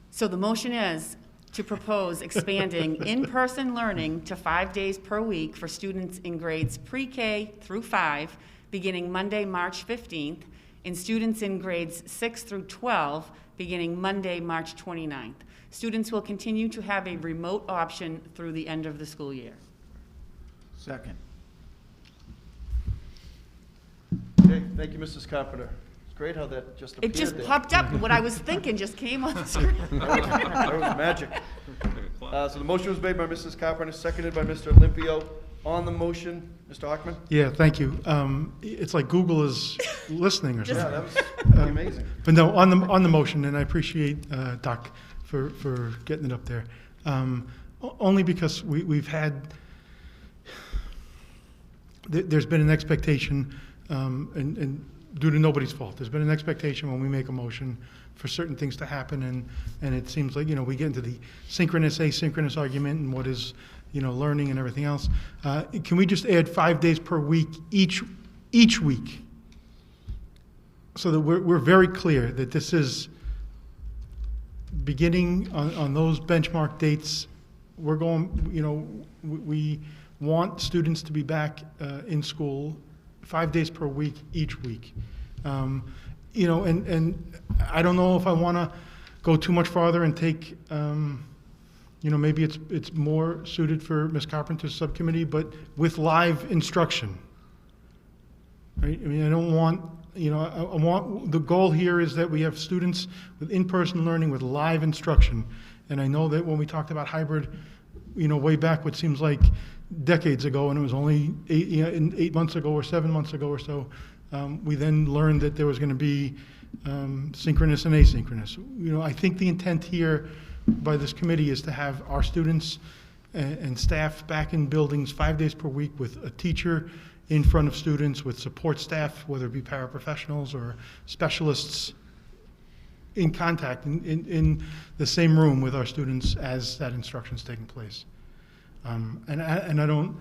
So the motion is to propose expanding in-person learning to 5 days per week for students in grades pre-K through 5, beginning Monday, March 15th, and students in grades 6 through 12, beginning Monday, March 29th. Students will continue to have a remote option through the end of the school year. Second. Okay, thank you, Mrs. Carpenter. It's great how that just appeared It just there. popped up. What I was thinking just came on the screen. That was magic. So the motion was made by Mrs. Carpenter, seconded by Mr. Olympio. On the motion, Mr. Hockman? Yeah, thank you. It's like Google is listening or Yeah, something. that was pretty amazing. But no, on the motion, and I appreciate Doc for getting it up there. Only because we've had, there's been an expectation, and due to nobody's fault, there's been an expectation when we make a motion for certain things to happen, and it seems like, we get into the synchronous, asynchronous argument and what is, learning and everything else. Can we just add 5 days per week each week? So that we're very clear that this is beginning on those benchmark dates, we're going, we want students to be back in school 5 days per week, each week. And I don't know if I want to go too much farther and take, maybe it's more suited for Ms. Carpenter's subcommittee, but with live instruction. Right? I mean, I don't want, I want, the goal here is that we have students with in-person learning with live instruction. And I know that when we talked about hybrid, way back, what seems like decades ago, and it was only 8 months ago or 7 months ago or so, we then learned that there was going to be synchronous and asynchronous. I think the intent here by this committee is to have our students and staff back in buildings 5 days per week with a teacher in front of students, with support staff, whether it be paraprofessionals or specialists, in contact in the same room with our students as that instruction is taking place. And I don't,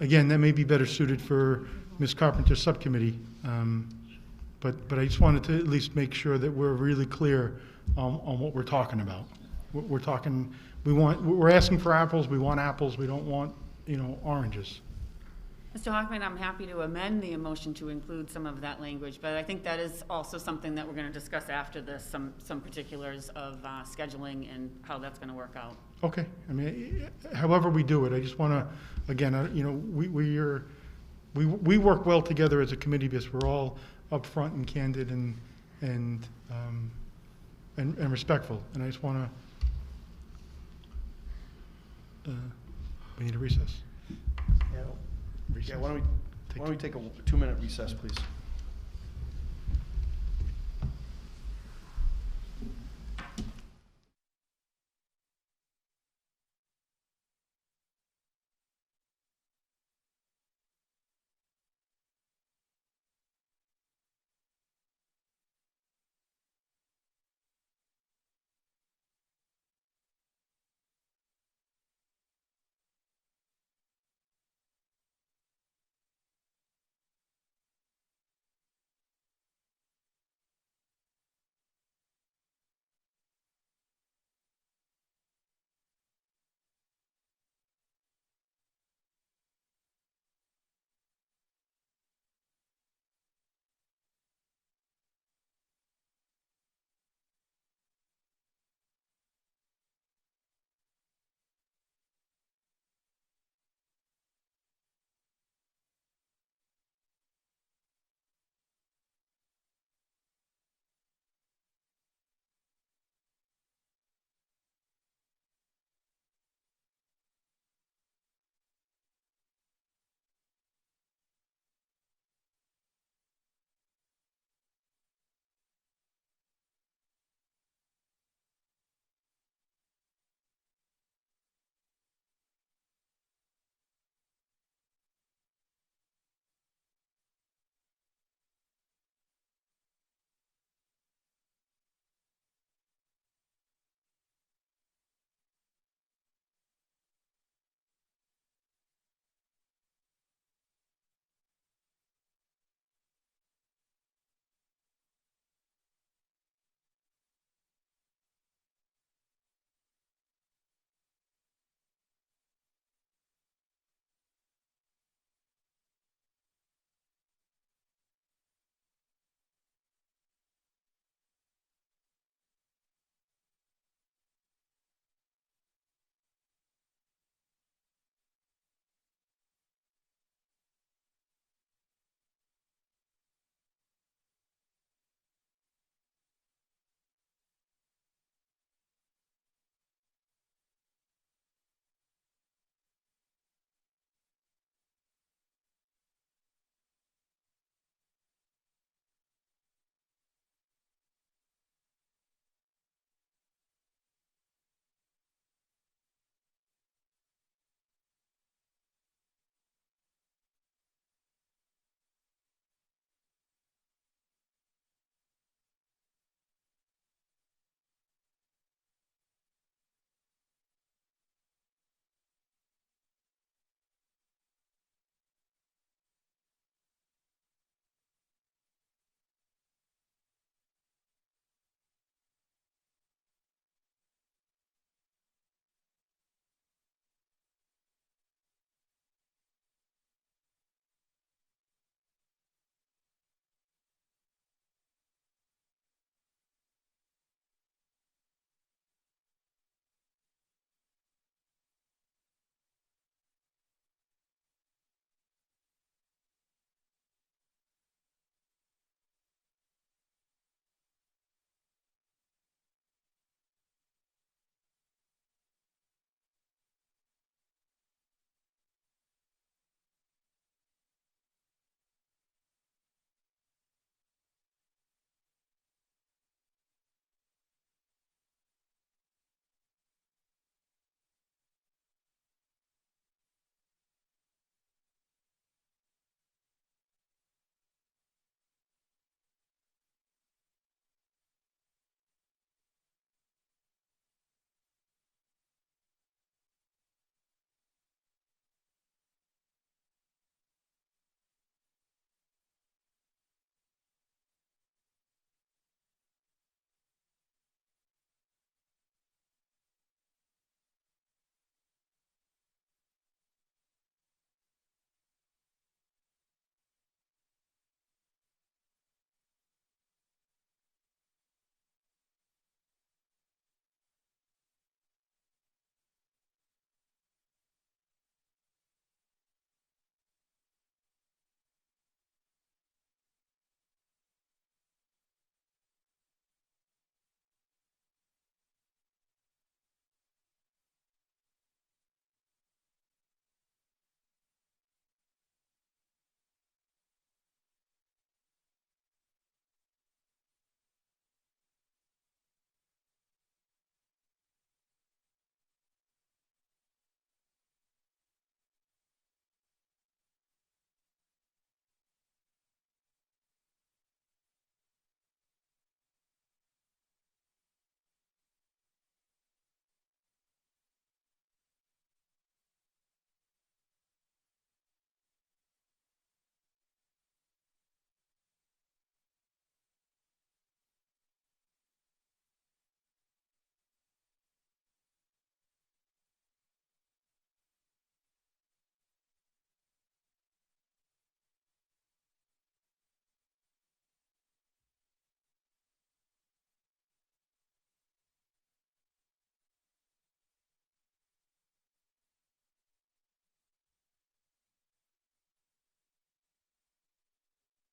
again, that may be better suited for Ms. Carpenter's subcommittee, but I just wanted to at least make sure that we're really clear on what we're talking about. We're talking, we're asking for apples, we want apples, we don't want, oranges. Mr. Hockman, I'm happy to amend the motion to include some of that language, but I think that is also something that we're going to discuss after this, some particulars of scheduling and how that's going to work out. Okay. I mean, however we do it, I just want to, again, we work well together as a committee because we're all upfront and candid and respectful. And I just want to, we need a recess. Yeah, why don't we take a 2-minute recess, please?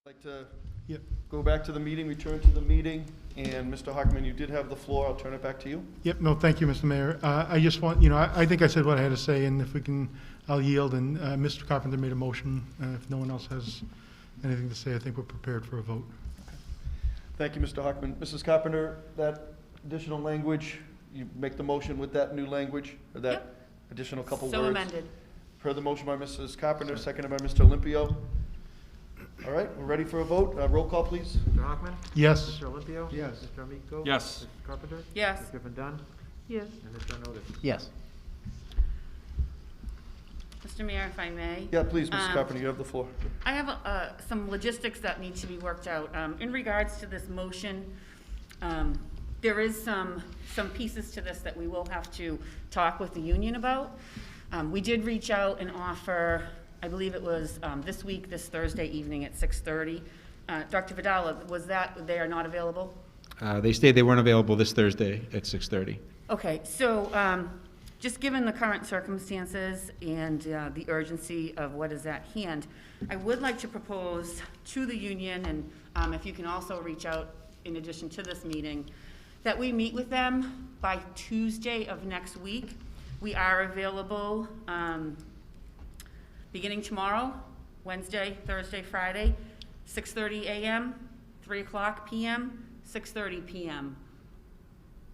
Like to Yep. go back to the meeting, return to the meeting, and Mr. Hockman, you did have the floor. I'll turn it back to you. Yep, no, thank you, Mr. Mayor. I just want, I think I said what I had to say, and if we can, I'll yield, and Mr. Carpenter made a motion. If no one else has anything to say, I think we're prepared for a vote. Thank you, Mr. Hockman. Mrs. Carpenter, that additional language, you make the motion with that new language, or that Yep. additional couple words? So amended. Per the motion by Mrs. Carpenter, seconded by Mr. Olympio. All right, we're ready for a vote. Roll call, please. Mr. Hockman? Yes. Mr. Olympio? Yes. Mr. Amico? Yes. Mrs. Carpenter? Yes. Ms. Griffin Dunn? Yes. And Mr. Onotis? Yes. Mr. Mayor, if I may. Yeah, please, Mrs. Um, Carpenter, you have the floor. I have some logistics that need to be worked out. In regards to this motion, there is some pieces to this that we will have to talk with the union about. We did reach out and offer, I believe it was this week, this Thursday evening at 6:30. Dr. Vidala, was that, they are not available? They stated they weren't available this Thursday at 6:30. Okay, so just given the current circumstances and the urgency of what is at hand, I would like to propose to the union, and if you can also reach out in addition to this meeting, that we meet with them by Tuesday of next week. We are available beginning tomorrow, Wednesday, Thursday, Friday, 6:30 a.m., 3 o'clock p.m., 6:30 p.m.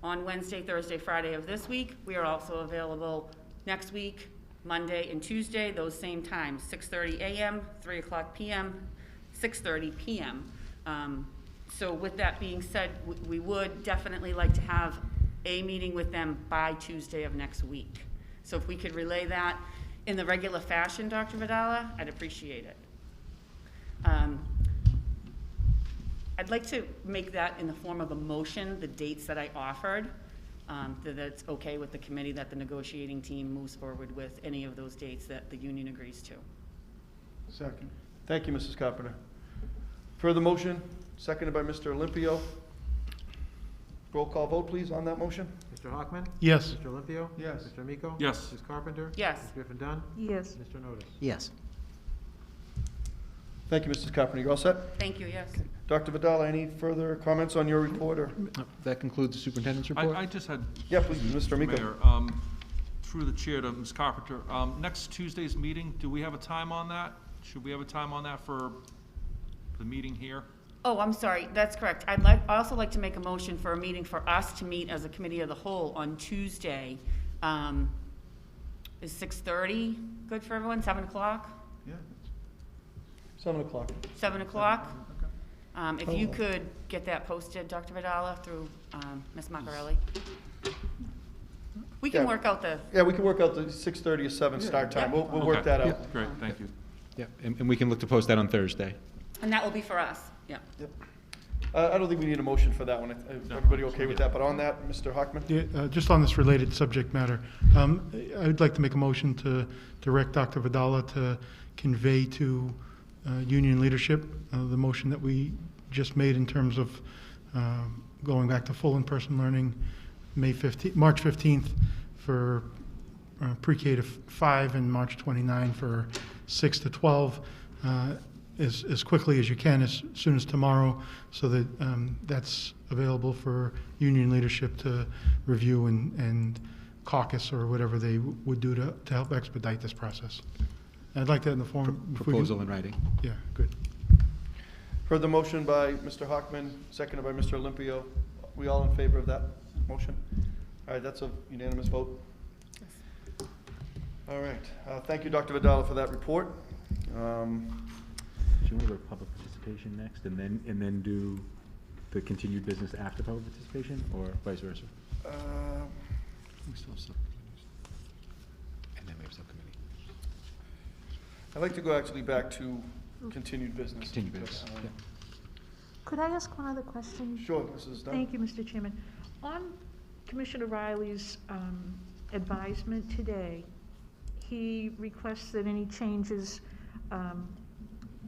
On Wednesday, Thursday, Friday of this week. We are also available next week, Monday and Tuesday, those same times, 6:30 a.m., 3 o'clock p.m., 6:30 p.m. So with that being said, we would definitely like to have a meeting with them by Tuesday of next week. So if we could relay that in the regular fashion, Dr. Vidala, I'd appreciate it. I'd like to make that in the form of a motion, the dates that I offered, that it's okay with the committee that the negotiating team moves forward with any of those dates that the union agrees to. Second. Thank you, Mrs. Carpenter. Further motion, seconded by Mr. Olympio. Roll call vote, please, on that motion. Mr. Hockman? Yes. Mr. Olympio? Yes. Mr. Amico? Yes. Mrs. Carpenter? Yes. Ms. Griffin Dunn? Yes. Mr. Onotis? Yes. Thank you, Mrs. Carpenter. You all set? Thank you, yes. Dr. Vidal, any further comments on your report, or? That concludes the superintendent's report. I just had. Yeah, please, Mr. Amico. Mayor, through the chair to Ms. Carpenter, next Tuesday's meeting, do we have a time on that? Should we have a time on that for the meeting here? Oh, I'm sorry, that's correct. I'd also like to make a motion for a meeting for us to meet as a committee of the whole on Tuesday. Is 6:30 good for everyone, 7 o'clock? Yeah. 7 o'clock. 7 o'clock? If you could get that posted, Dr. Vidala, through Ms. Macarelli. We can Yeah. work out the, Yeah, we can work out the 6:30 or 7 start time. Yeah. We'll work Okay. that out. Yeah. Great, thank you. Yeah, and we can look to post that on Thursday. and that will be for us, yeah. I don't think we need a motion for that one. No. Everybody okay with that? But on that, Mr. Hockman? Yeah, just on this related subject matter, I'd like to make a motion to direct Dr. Vidala to convey to union leadership the motion that we just made in terms of going back to full in-person learning March 15th for pre-K to 5 and March 29 for 6 to 12. As quickly as you can, as soon as tomorrow, so that that's available for union leadership to review and caucus or whatever they would do to help expedite this process. I'd like that in the form. if we can- Proposal in writing. Yeah, good. Heard the motion by Mr. Hockman, seconded by Mr. Olympio. We all in favor of that motion? All right, that's a unanimous vote. All right, thank you, Dr. Vidal, for that report. Do you want to go to public participation next, and then do the continued business after public participation, or vice versa? We still have subcommittees. And then we have subcommittee. I'd like to go actually back to continued business. Continued business, But, yeah. Could I ask one other question? Sure, Mrs. Dunn. Thank you, Mr. Chairman. On Commissioner Riley's advisement today, he requests that any changes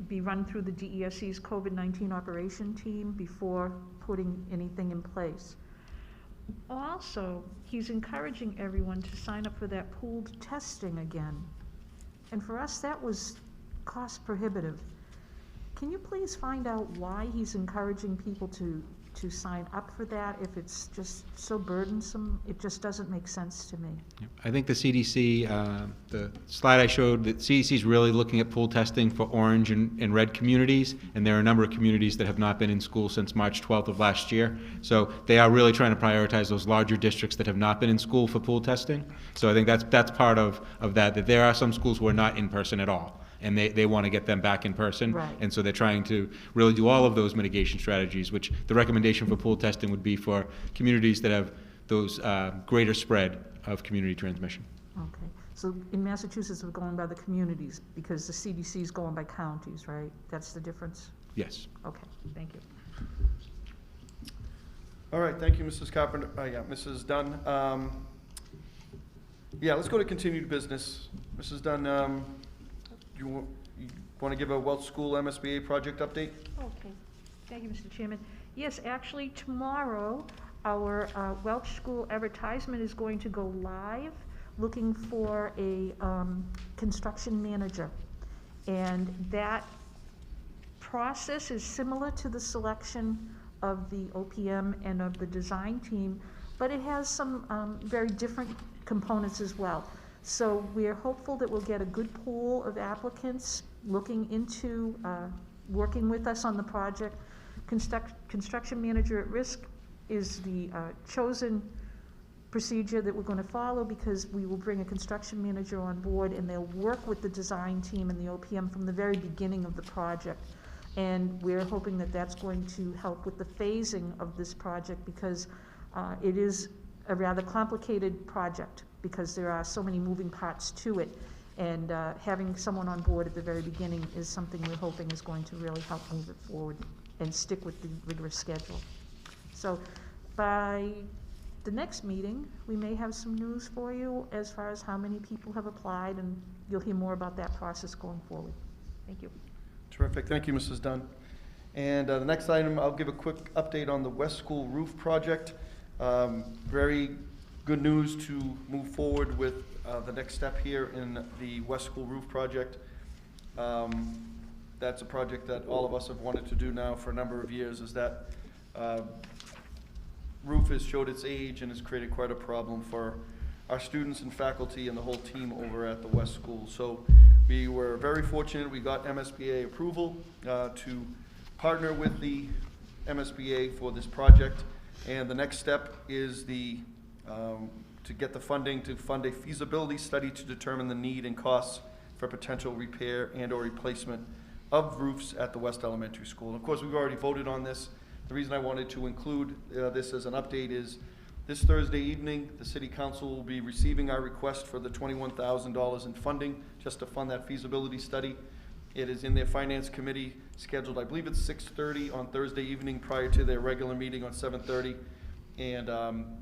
be run through the DESE's COVID-19 operation team before putting anything in place. Also, he's encouraging everyone to sign up for that pooled testing again. And for us, that was cost prohibitive. Can you please find out why he's encouraging people to sign up for that? If it's just so burdensome, it just doesn't make sense to me. I think the CDC, the slide I showed, the CDC is really looking at pool testing for orange and red communities, and there are a number of communities that have not been in school since March 12th of last year. So they are really trying to prioritize those larger districts that have not been in school for pool testing. So I think that's part of that there are some schools who are not in person at all, and they want to get them back in person. Right. And so they're trying to really do all of those mitigation strategies, which the recommendation for pool testing would be for communities that have those greater spread of community transmission. Okay, so in Massachusetts, we're going by the communities, because the CDC is going by counties, right? That's the difference? Yes. Okay, thank you. All right, thank you, Mrs. Carpenter, yeah, Mrs. Dunn. Yeah, let's go to continued business. Mrs. Dunn, you want to give a Welch School MSBA project update? Okay, thank you, Mr. Chairman. Yes, actually, tomorrow, our Welch School advertisement is going to go live, looking for a construction manager. And that process is similar to the selection of the OPM and of the design team, but it has some very different components as well. So we're hopeful that we'll get a good pool of applicants looking into working with us on the project. Construction manager at risk is the chosen procedure that we're going to follow, because we will bring a construction manager on board, and they'll work with the design team and the OPM from the very beginning of the project. And we're hoping that that's going to help with the phasing of this project, because it is a rather complicated project, because there are so many moving parts to it. And having someone on board at the very beginning is something we're hoping is going to really help move it forward and stick with the rigorous schedule. So by the next meeting, we may have some news for you as far as how many people have applied, and you'll hear more about that process going forward. Thank you. Terrific, thank you, Mrs. Dunn. And the next item, I'll give a quick update on the West School roof project. Very good news to move forward with the next step here in the West School roof project. That's a project that all of us have wanted to do now for a number of years, is that roof has showed its age and has created quite a problem for our students and faculty and the whole team over at the West School. So we were very fortunate. We got MSBA approval to partner with the MSBA for this project. And the next step is to get the funding to fund a feasibility study to determine the need and costs for potential repair and or replacement of roofs at the West Elementary School. And of course, we've already voted on this. The reason I wanted to include this as an update is this Thursday evening, the City Council will be receiving our request for the $21,000 in funding just to fund that feasibility study. It is in their Finance Committee scheduled, I believe it's 6:30 on Thursday evening prior to their regular meeting on 7:30. And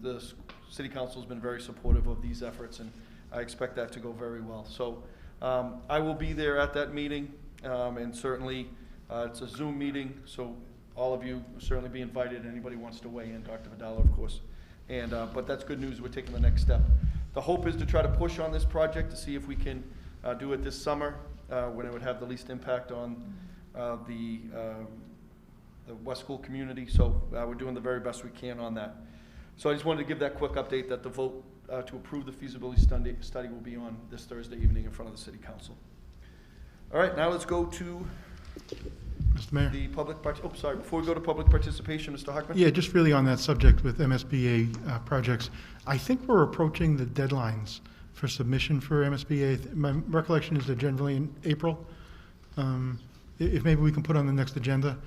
the City Council has been very supportive of these efforts, and I expect that to go very well. So I will be there at that meeting, and certainly it's a Zoom meeting, so all of you will certainly be invited. Anybody wants to weigh in, Dr. Vidala, of course. And but that's good news. We're taking the next step. The hope is to try to push on this project to see if we can do it this summer, when it would have the least impact on the West School community. So we're doing the very best we can on that. So I just wanted to give that quick update that the vote to approve the feasibility study will be on this Thursday evening in front of the City Council. All right, now let's go to Mr. Mayor? the public before we go to public participation, Mr. Hockman? Yeah, just really on that subject with MSBA projects, I think we're approaching the deadlines for submission for MSBA. My recollection is they're generally in April. If maybe we can put on the next agenda,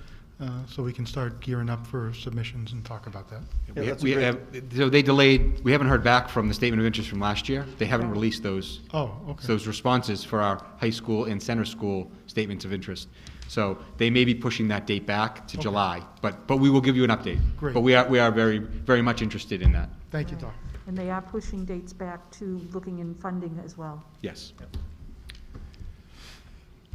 so we can start gearing up for submissions and talk about that. Yeah, So they delayed, we haven't heard back from the statement of interest from last year. They haven't released those, Oh, okay. those responses for our high school and center school statements of interest. So they may be pushing that date back to Okay. July, but we will give you an update. Great. But we are very, very much interested in that. Thank you, Doc. And they are pushing dates back to looking in funding as well. Yes.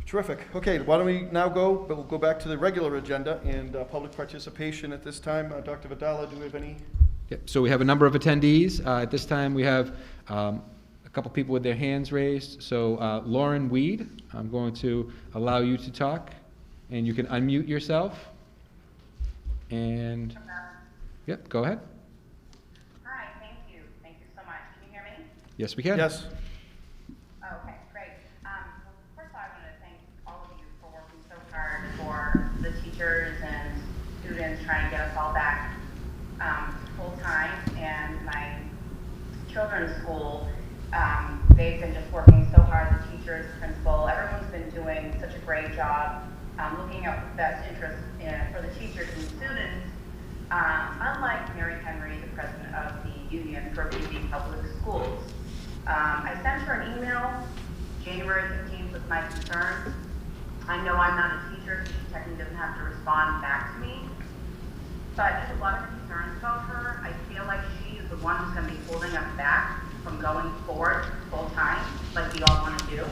Terrific. Okay, why don't we now go, but we'll go back to the regular agenda and public participation at this time. Dr. Vidala, do we have any? Yep. So we have a number of attendees. At this time, we have a couple people with their hands raised. So Lauren Weed, I'm going to allow you to talk. And you can unmute yourself. And, yep, go ahead. Hi, thank you. Thank you so much. Can you hear me? Yes, we can. Yes. Okay, great. First of all, I want to thank all of you for working so hard for the teachers and students trying to get us all back full-time. And my children's school, they've been just working so hard, the teachers, principal, everyone's been doing such a great job looking out for the best interest for the teachers and students. Unlike Mary Henry, the president of the union for Peabody Public Schools, I sent her an email January 15th with my concerns. I know I'm not a teacher, so she technically doesn't have to respond back to me, but I have a lot of concerns about her. I feel like she is the one who's going to be holding us back from going forward full time, like we all want to do.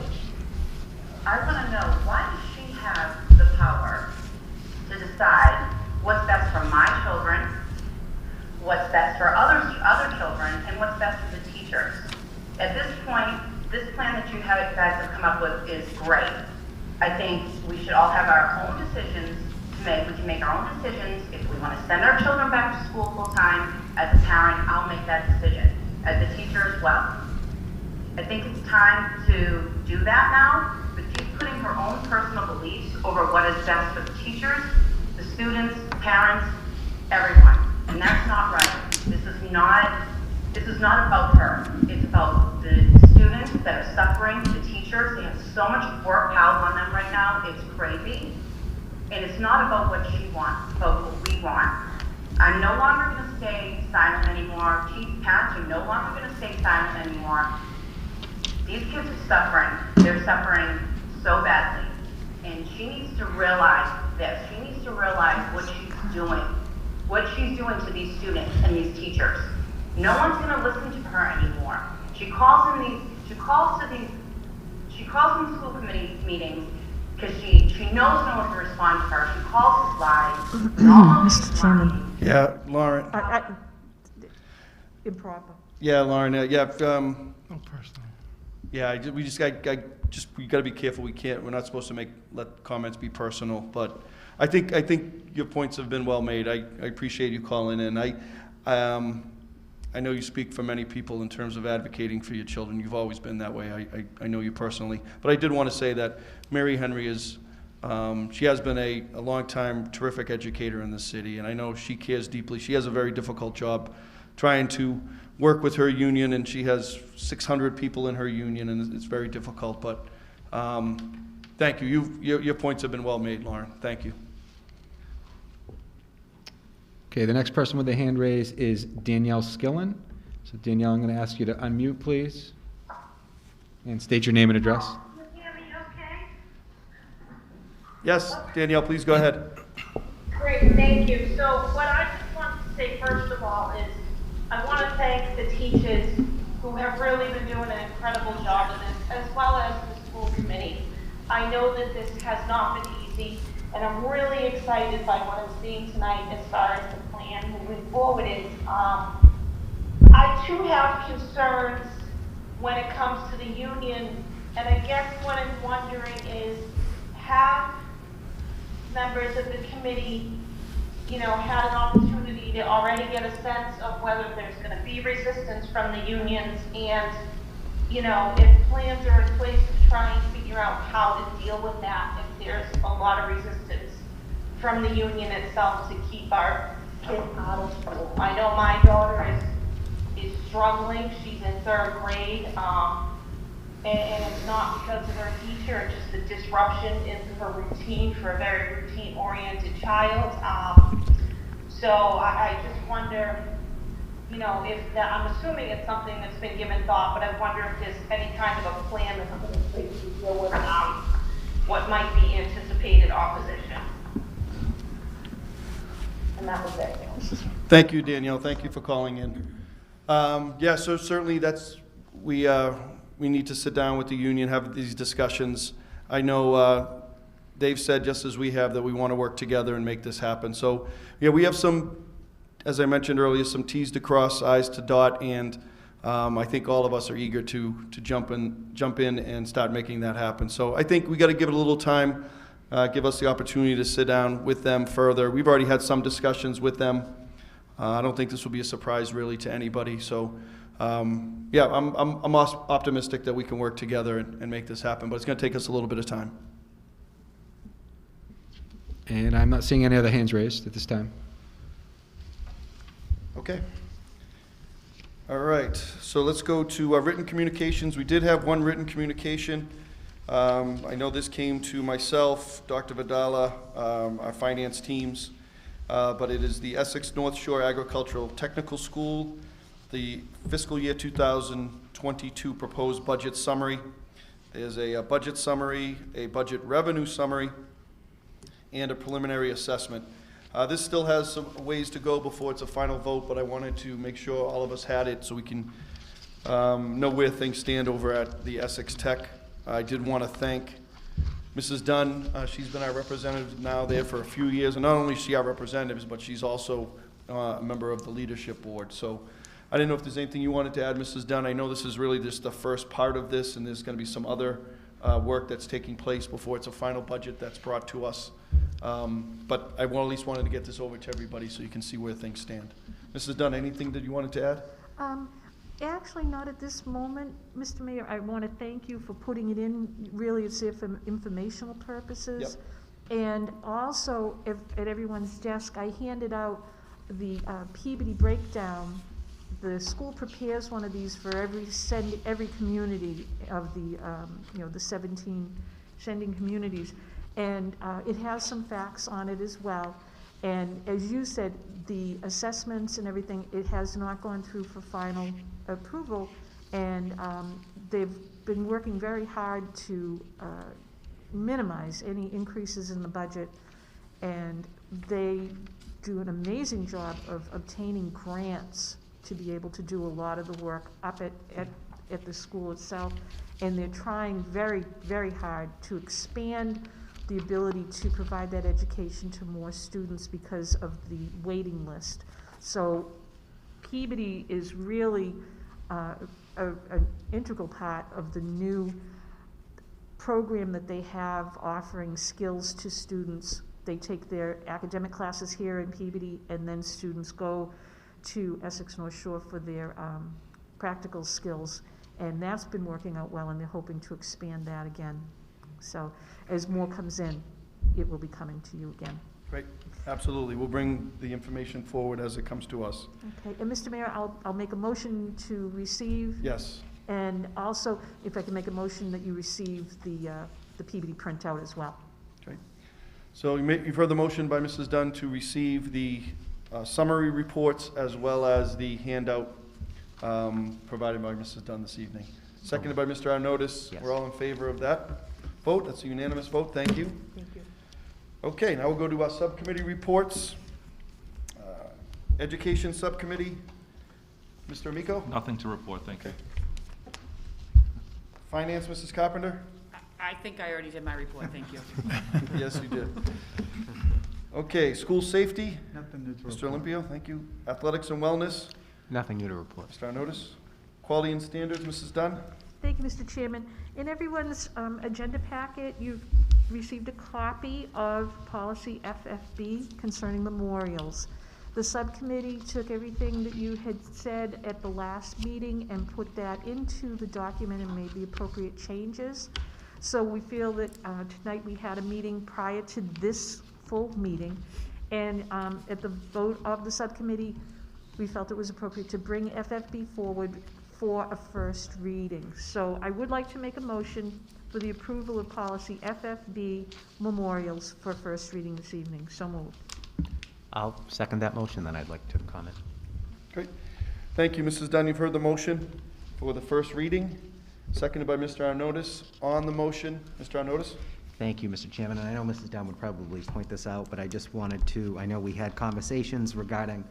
I want to know, why does she have the power to decide what's best for my children, what's best for other children, and what's best for the teachers? At this point, this plan that you guys have come up with is great. I think we should all have our own decisions to make. We can make our own decisions. If we want to send our children back to school full time, as a parent, I'll make that decision. As a teacher as well. I think it's time to do that now, but she's putting her own personal beliefs over what is best for the teachers, the students, parents, everyone. And that's not right. This is not about her. It's about the students that are suffering, the teachers. They have so much work piled on them right now. It's crazy. And it's not about what she wants, it's about what we want. I'm no longer going to stay silent anymore. Parents are no longer going to stay silent anymore. These kids are suffering. They're suffering so badly. And she needs to realize this. She needs to realize what she's doing to these students and these teachers. No one's going to listen to her anymore. She calls in school committee meetings because she knows no one can respond to her. She calls us live. Mr. Chairman. Yeah, Lauren. Improper. Yeah, Lauren. No personal. Yeah, we got to be careful. We're not supposed to let comments be personal. But I think your points have been well made. I appreciate you calling in. I know you speak for many people in terms of advocating for your children. You've always been that way. I know you personally. But I did want to say that Mary Henry is. She has been a long-time terrific educator in the city, and I know she cares deeply. She has a very difficult job trying to work with her union, and she has 600 people in her union, and it's very difficult. But thank you. Your points have been well made, Lauren. Thank you. Okay, the next person with a hand raised is Danielle Skillin. So Danielle, I'm going to ask you to unmute, please, and state your name and address. Yes, Danielle, please go ahead. Great, thank you. So what I just want to say first of all is I want to thank the teachers who have really been doing an incredible job of this, as well as the school committee. I know that this has not been easy, and I'm really excited by what I'm seeing tonight as far as the plan moving forward is. I too have concerns when it comes to the union, and I guess what I'm wondering is, have members of the committee, had an opportunity to already get a sense of whether there's going to be resistance from the unions, and, if plans are in place to try and figure out how to deal with that, if there's a lot of resistance from the union itself to keep our kids out of school. I know my daughter is struggling. She's in 3rd grade. And it's not because of her teacher, it's just a disruption in her routine for a very routine-oriented child. So I just wonder, if that, I'm assuming it's something that's been given thought, but I wonder if there's any kind of a plan that's in place to deal with what might be anticipated opposition. And that was it. Thank you, Danielle. Thank you for calling in. Yeah, so certainly we need to sit down with the union, have these discussions. I know they've said, just as we have, that we want to work together and make this happen. So, yeah, we have some, as I mentioned earlier, some T's to cross, I's to dot, and I think all of us are eager to jump in and start making that happen. So I think we got to give it a little time. give us the opportunity to sit down with them further. We've already had some discussions with them. I don't think this will be a surprise really to anybody. So, yeah, I'm optimistic that we can work together and make this happen, but it's going to take us a little bit of time. And I'm not seeing any other hands raised at this time. Okay. All right, so let's go to written communications. We did have one written communication. I know this came to myself, Dr. Vidala, our finance teams, but it is the Essex North Shore Agricultural Technical School, the fiscal year 2022 proposed budget summary. There's a budget summary, a budget revenue summary, and a preliminary assessment. This still has some ways to go before it's a final vote, but I wanted to make sure all of us had it so we can know where things stand over at the Essex Tech. I did want to thank Mrs. Dunn. She's been our representative now there for a few years, and not only is she our representative, but she's also a member of the leadership board. So I didn't know if there's anything you wanted to add, Mrs. Dunn. I know this is really just the first part of this, and there's going to be some other work that's taking place before it's a final budget that's brought to us. But I at least wanted to get this over to everybody so you can see where things stand. Mrs. Dunn, anything that you wanted to add? Actually, not at this moment, Mr. Mayor. I want to thank you for putting it in really as if for informational purposes. Yep. And also, at everyone's desk, I handed out the Peabody breakdown. The school prepares one of these for every community of the the 17 sending communities, and it has some facts on it as well. And as you said, the assessments and everything, it has not gone through for final approval, and they've been working very hard to minimize any increases in the budget, and they do an amazing job of obtaining grants to be able to do a lot of the work up at the school itself, and they're trying very, very hard to expand the ability to provide that education to more students because of the waiting list. So Peabody is really an integral part of the new program that they have offering skills to students. They take their academic classes here in Peabody, and then students go to Essex North Shore for their practical skills, and that's been working out well, and they're hoping to expand that again. So as more comes in, it will be coming to you again. Great, absolutely. We'll bring the information forward as it comes to us. Okay, and Mr. Mayor, I'll make a motion to receive. Yes. And also, if I can make a motion that you receive the Peabody printout as well. Okay. So you've heard the motion by Mrs. Dunn to receive the summary reports as well as the handout provided by Mrs. Dunn this evening. Seconded by Mr. Arnottis. Yes. We're all in favor of that vote. That's a unanimous vote. Thank you. Thank you. Okay, now we'll go to our subcommittee reports. Education Subcommittee, Mr. Amico. Nothing to report, thank you. Finance, Mrs. Carpenter. I think I already did my report, thank you. Yes, you did. Okay, school safety, Nothing to Mr. report. Olympio, thank you. Athletics and wellness, Nothing new to report. Mr. Arnottis. Quality and standards, Mrs. Dunn. Thank you, Mr. Chairman. In everyone's agenda packet, you've received a copy of policy FFB concerning memorials. The subcommittee took everything that you had said at the last meeting and put that into the document and made the appropriate changes. So we feel that tonight we had a meeting prior to this full meeting, and at the vote of the subcommittee, we felt it was appropriate to bring FFB forward for a first reading. So I would like to make a motion for the approval of policy FFB memorials for first reading this evening. So moved. I'll second that motion, then I'd like to comment. Great. Thank you, Mrs. Dunn. You've heard the motion for the first reading, seconded by Mr. Arnottis. On the motion, Mr. Arnottis. Thank you, Mr. Chairman, and I know Mrs. Dunn would probably point this out, but I just wanted to, I know we had conversations regarding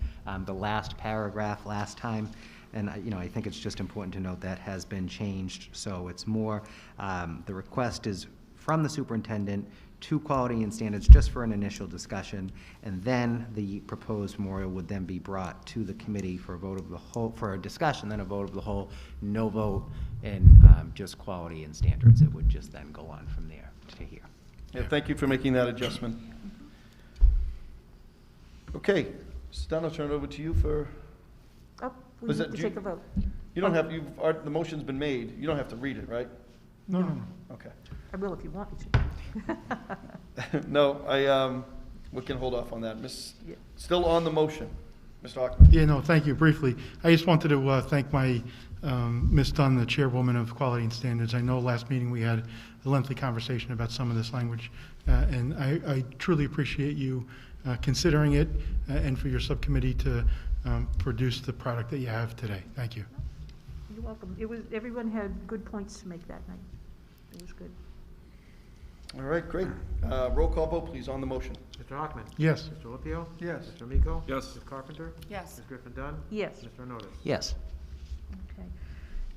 the last paragraph last time, and I think it's just important to note that has been changed, so it's more, the request is from the superintendent to quality and standards just for an initial discussion, and then the proposed memorial would then be brought to the committee for a vote of the whole, for a discussion, then a vote of the whole, no vote, and just quality and standards. It would just then go on from there to here. Yeah, thank you for making that adjustment. Okay, Mrs. Dunn, I'll turn it over to you for, Oh, we Was need that to you- take a vote. you don't have, the motion's been made, you don't have to read it, right? No, no, no. Okay. I will if you want me to. No, we can hold off on that. Yeah. Still on the motion, Mr. Hockman. Yeah, no, thank you. Briefly, I just wanted to thank my Ms. Dunn, the chairwoman of Quality and Standards. I know last meeting we had a lengthy conversation about some of this language, and I truly appreciate you considering it and for your subcommittee to produce the product that you have today. Thank you. You're welcome. Everyone had good points to make that night. It was good. All right, great. Roll call vote, please, on the motion. Mr. Hockman? Yes. Mr. Lipio? Yes. Mr. Amico? Yes. Ms. Carpenter? Yes. Ms. Griffin Dunn? Yes. Mr. Onotis? Yes. Okay.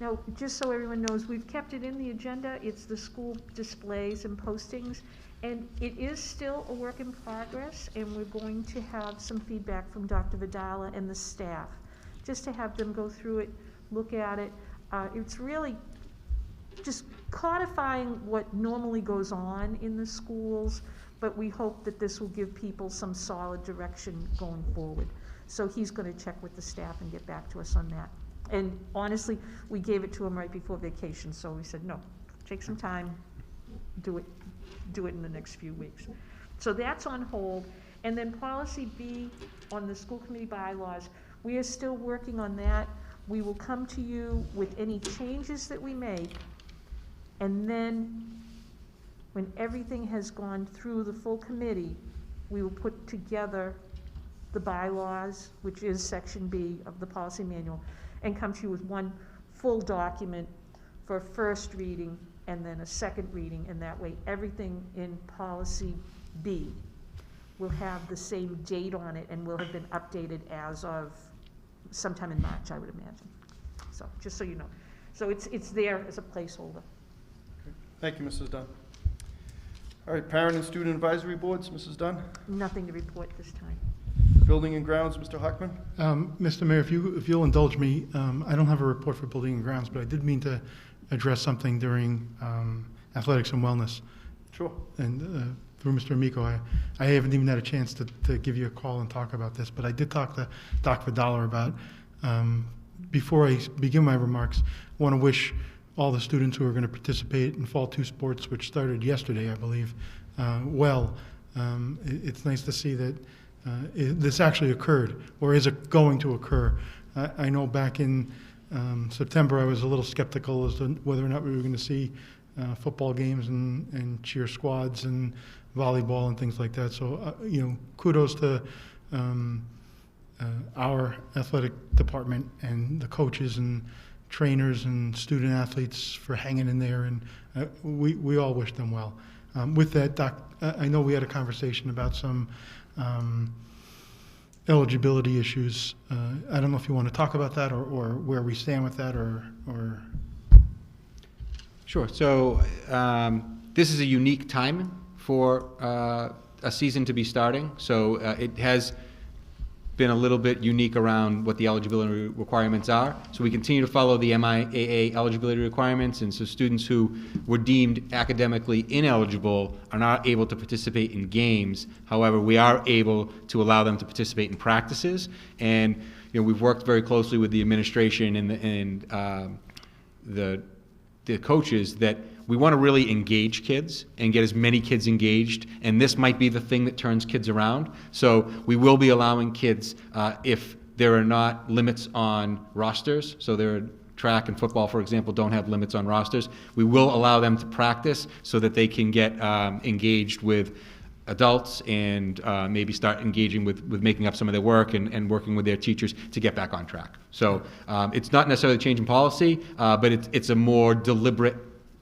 Now, just so everyone knows, we've kept it in the agenda. It's the school displays and postings. And it is still a work in progress, and we're going to have some feedback from Dr. Vidala and the staff, just to have them go through it, look at it. It's really just codifying what normally goes on in the schools, but we hope that this will give people some solid direction going forward. So he's going to check with the staff and get back to us on that. And honestly, we gave it to him right before vacation, so we said, no, take some time, do it in the next few weeks. So that's on hold. And then policy B on the school committee bylaws, we are still working on that. We will come to you with any changes that we make, and then when everything has gone through the full committee, we will put together the bylaws, which is section B of the policy manual, and come to you with one full document for a first reading and then a second reading, and that way everything in policy B will have the same date on it and will have been updated as of sometime in March, I would imagine. So, just so you know. So it's there as a placeholder. Thank you, Mrs. Dunn. All right, parent and student advisory boards, Mrs. Dunn. Nothing to report this time. Building and grounds, Mr. Hockman. Mr. Mayor, if you'll indulge me, I don't have a report for building and grounds, but I did mean to address something during athletics and wellness. Sure. And through Mr. Amico, I haven't even had a chance to give you a call and talk about this, but I did talk to Doc Vidala about, before I begin my remarks, I want to wish all the students who are going to participate in Fall 2 sports, which started yesterday, I believe, well. It's nice to see that this actually occurred, or is it going to occur. I know back in September I was a little skeptical as to whether or not we were going to see football games and cheer squads and volleyball and things like that. So, kudos to our athletic department and the coaches and trainers and student athletes for hanging in there, and we all wish them well. With that, Doc, I know we had a conversation about some eligibility issues. I don't know if you want to talk about that or where we stand with that or. Sure. So this is a unique time for a season to be starting. So it has been a little bit unique around what the eligibility requirements are. So we continue to follow the MIAA eligibility requirements, and so students who were deemed academically ineligible are not able to participate in games. However, we are able to allow them to participate in practices, and we've worked very closely with the administration and the coaches that we want to really engage kids and get as many kids engaged, and this might be the thing that turns kids around. So we will be allowing kids, if there are not limits on rosters, so there are track and football, for example, don't have limits on rosters, we will allow them to practice so that they can get engaged with adults and maybe start engaging with making up some of their work and working with their teachers to get back on track. So it's not necessarily a change in policy, but it's a more deliberate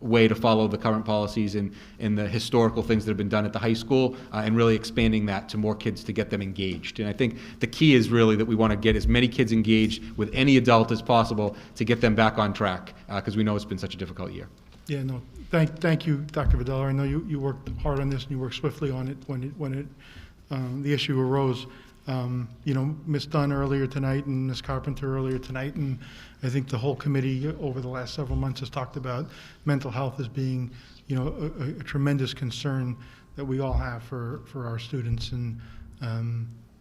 way to follow the current policies and the historical things that have been done at the high school, and really expanding that to more kids to get them engaged. And I think the key is really that we want to get as many kids engaged with any adult as possible to get them back on track, because we know it's been such a difficult year. Yeah, no, thank you, Dr. Vidala. I know you worked hard on this and you worked swiftly on it when the issue arose. Ms. Dunn earlier tonight and Ms. Carpenter earlier tonight, and I think the whole committee over the last several months has talked about mental health as being, you know, a tremendous concern that we all have for our students. And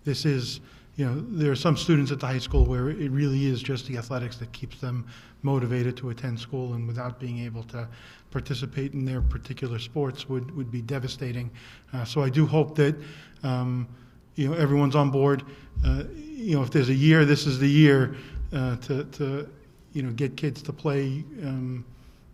this is, you know, there are some students at the high school where it really is just the athletics that keeps them motivated to attend school, and without being able to participate in their particular sports would be devastating. So I do hope that, you know, everyone's on board. You know, if there's a year, this is the year to you know, get kids to play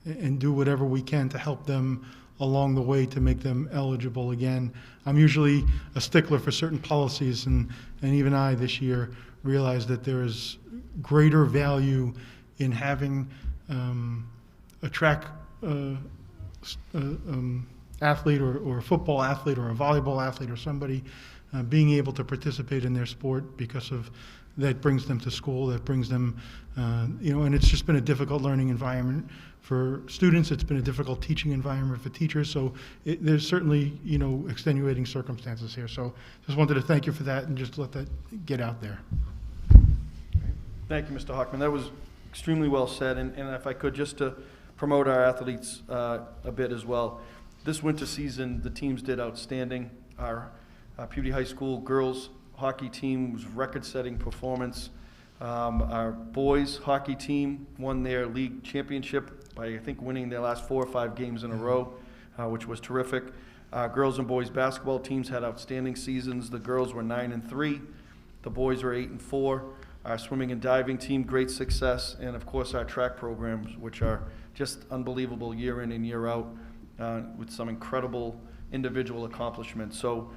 and do whatever we can to help them along the way to make them eligible again. I'm usually a stickler for certain policies, and even I this year realized that there is greater value in having a track athlete or a football athlete or a volleyball athlete or somebody being able to participate in their sport, because of that brings them to school, that brings them, you know, and it's just been a difficult learning environment for students. It's been a difficult teaching environment for teachers. So there's certainly, you know, extenuating circumstances here. So just wanted to thank you for that and just let that get out there. Thank you, Mr. Hockman. That was extremely well said. And if I could, just to promote our athletes a bit as well. This winter season, the teams did outstanding. Our Peabody High School girls hockey team was record-setting performance. Our boys hockey team won their league championship by, I think, winning their last 4 or 5 games in a row, which was terrific. Girls and boys basketball teams had outstanding seasons. The girls were 9-3. The boys were 8-4. Our swimming and diving team, great success. And of course, our track programs, which are just unbelievable year in and year out, with some incredible individual accomplishments. So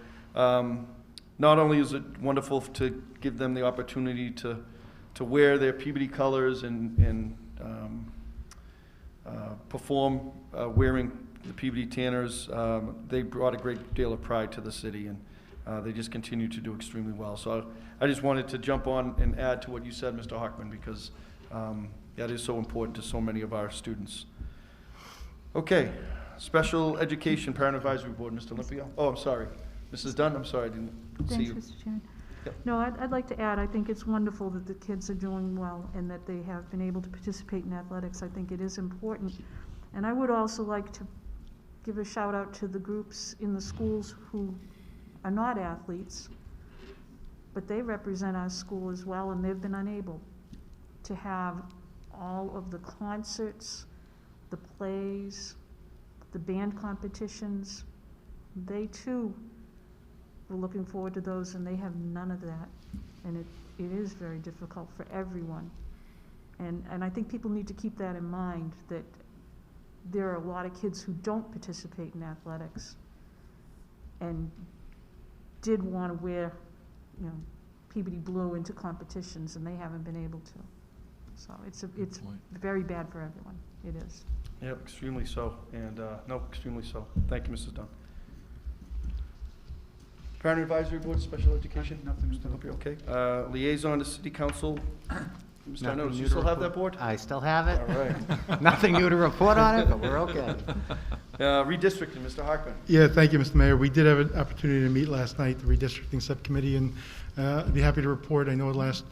not only is it wonderful to give them the opportunity to wear their Peabody colors and perform wearing the Peabody Tanners, they brought a great deal of pride to the city, and they just continue to do extremely well. So I just wanted to jump on and add to what you said, Mr. Hockman, because that is so important to so many of our students. Okay, Special Education Parent Advisory Board, Mr. Limpio. Oh, I'm sorry. Mrs. Dunn, I'm sorry, I didn't see you. Thanks, Mr. Chairman. Yep. No, I'd like to add, I think it's wonderful that the kids are doing well and that they have been able to participate in athletics. I think it is important. And I would also like to give a shout out to the groups in the schools who are not athletes, but they represent our school as well, and they've been unable to have all of the concerts, the plays, the band competitions. They too were looking forward to those, and they have none of that. And it is very difficult for everyone. And I think people need to keep that in mind, that there are a lot of kids who don't participate in athletics and did want to wear, you know, Peabody blue into competitions, and they haven't been able to. So it's very bad for everyone. It is. Yep, extremely so. And no, extremely so. Thank you, Mrs. Dunn. Parent Advisory Board, Special Education? Nothing, Mr. Limpio, okay. Liaison to City Council. Mr. Arnott, do you new to still have that report. board? I still have it. All right. Nothing new to report on it, but we're okay. Redistricting, Mr. Hockman. Yeah, thank you, Mr. Mayor. We did have an opportunity to meet last night, the redistricting subcommittee, and I'd be happy to report. I know at last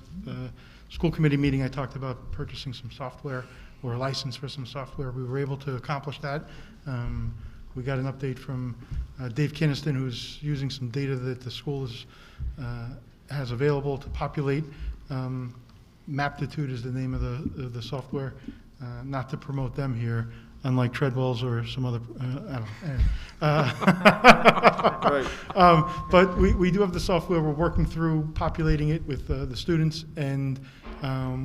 school committee meeting, I talked about purchasing some software or a license for some software. We were able to accomplish that. We got an update from Dave Kinniston, who's using some data that the school has available to populate. Maptitude is the name of the software. Not to promote them here, unlike Treadwell's or some other, I don't know. But we do have the software. We're working through populating it with the students, and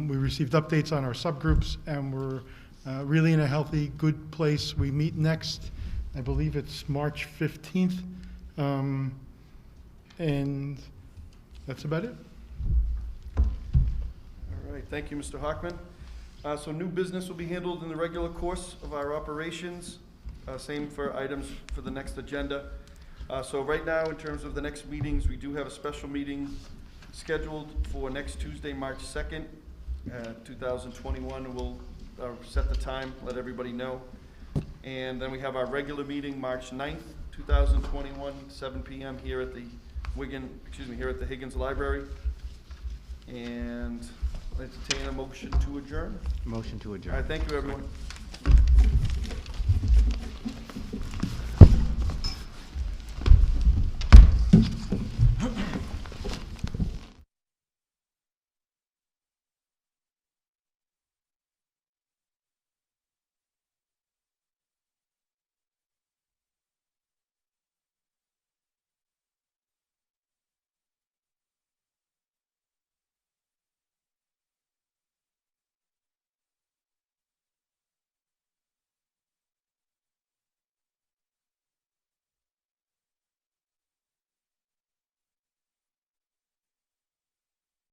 we received updates on our subgroups, and we're really in a healthy, good place. We meet next, I believe it's March 15th, and that's about it. All right, thank you, Mr. Hockman. So new business will be handled in the regular course of our operations. Same for items for the next agenda. So right now, in terms of the next meetings, we do have a special meeting scheduled for next Tuesday, March 2nd, 2021. We'll set the time, let everybody know. And then we have our regular meeting, March 9th, 2021, 7 p.m. here at the Higgins Library. And entertain a motion to adjourn. Motion to adjourn. All right, thank you, everyone.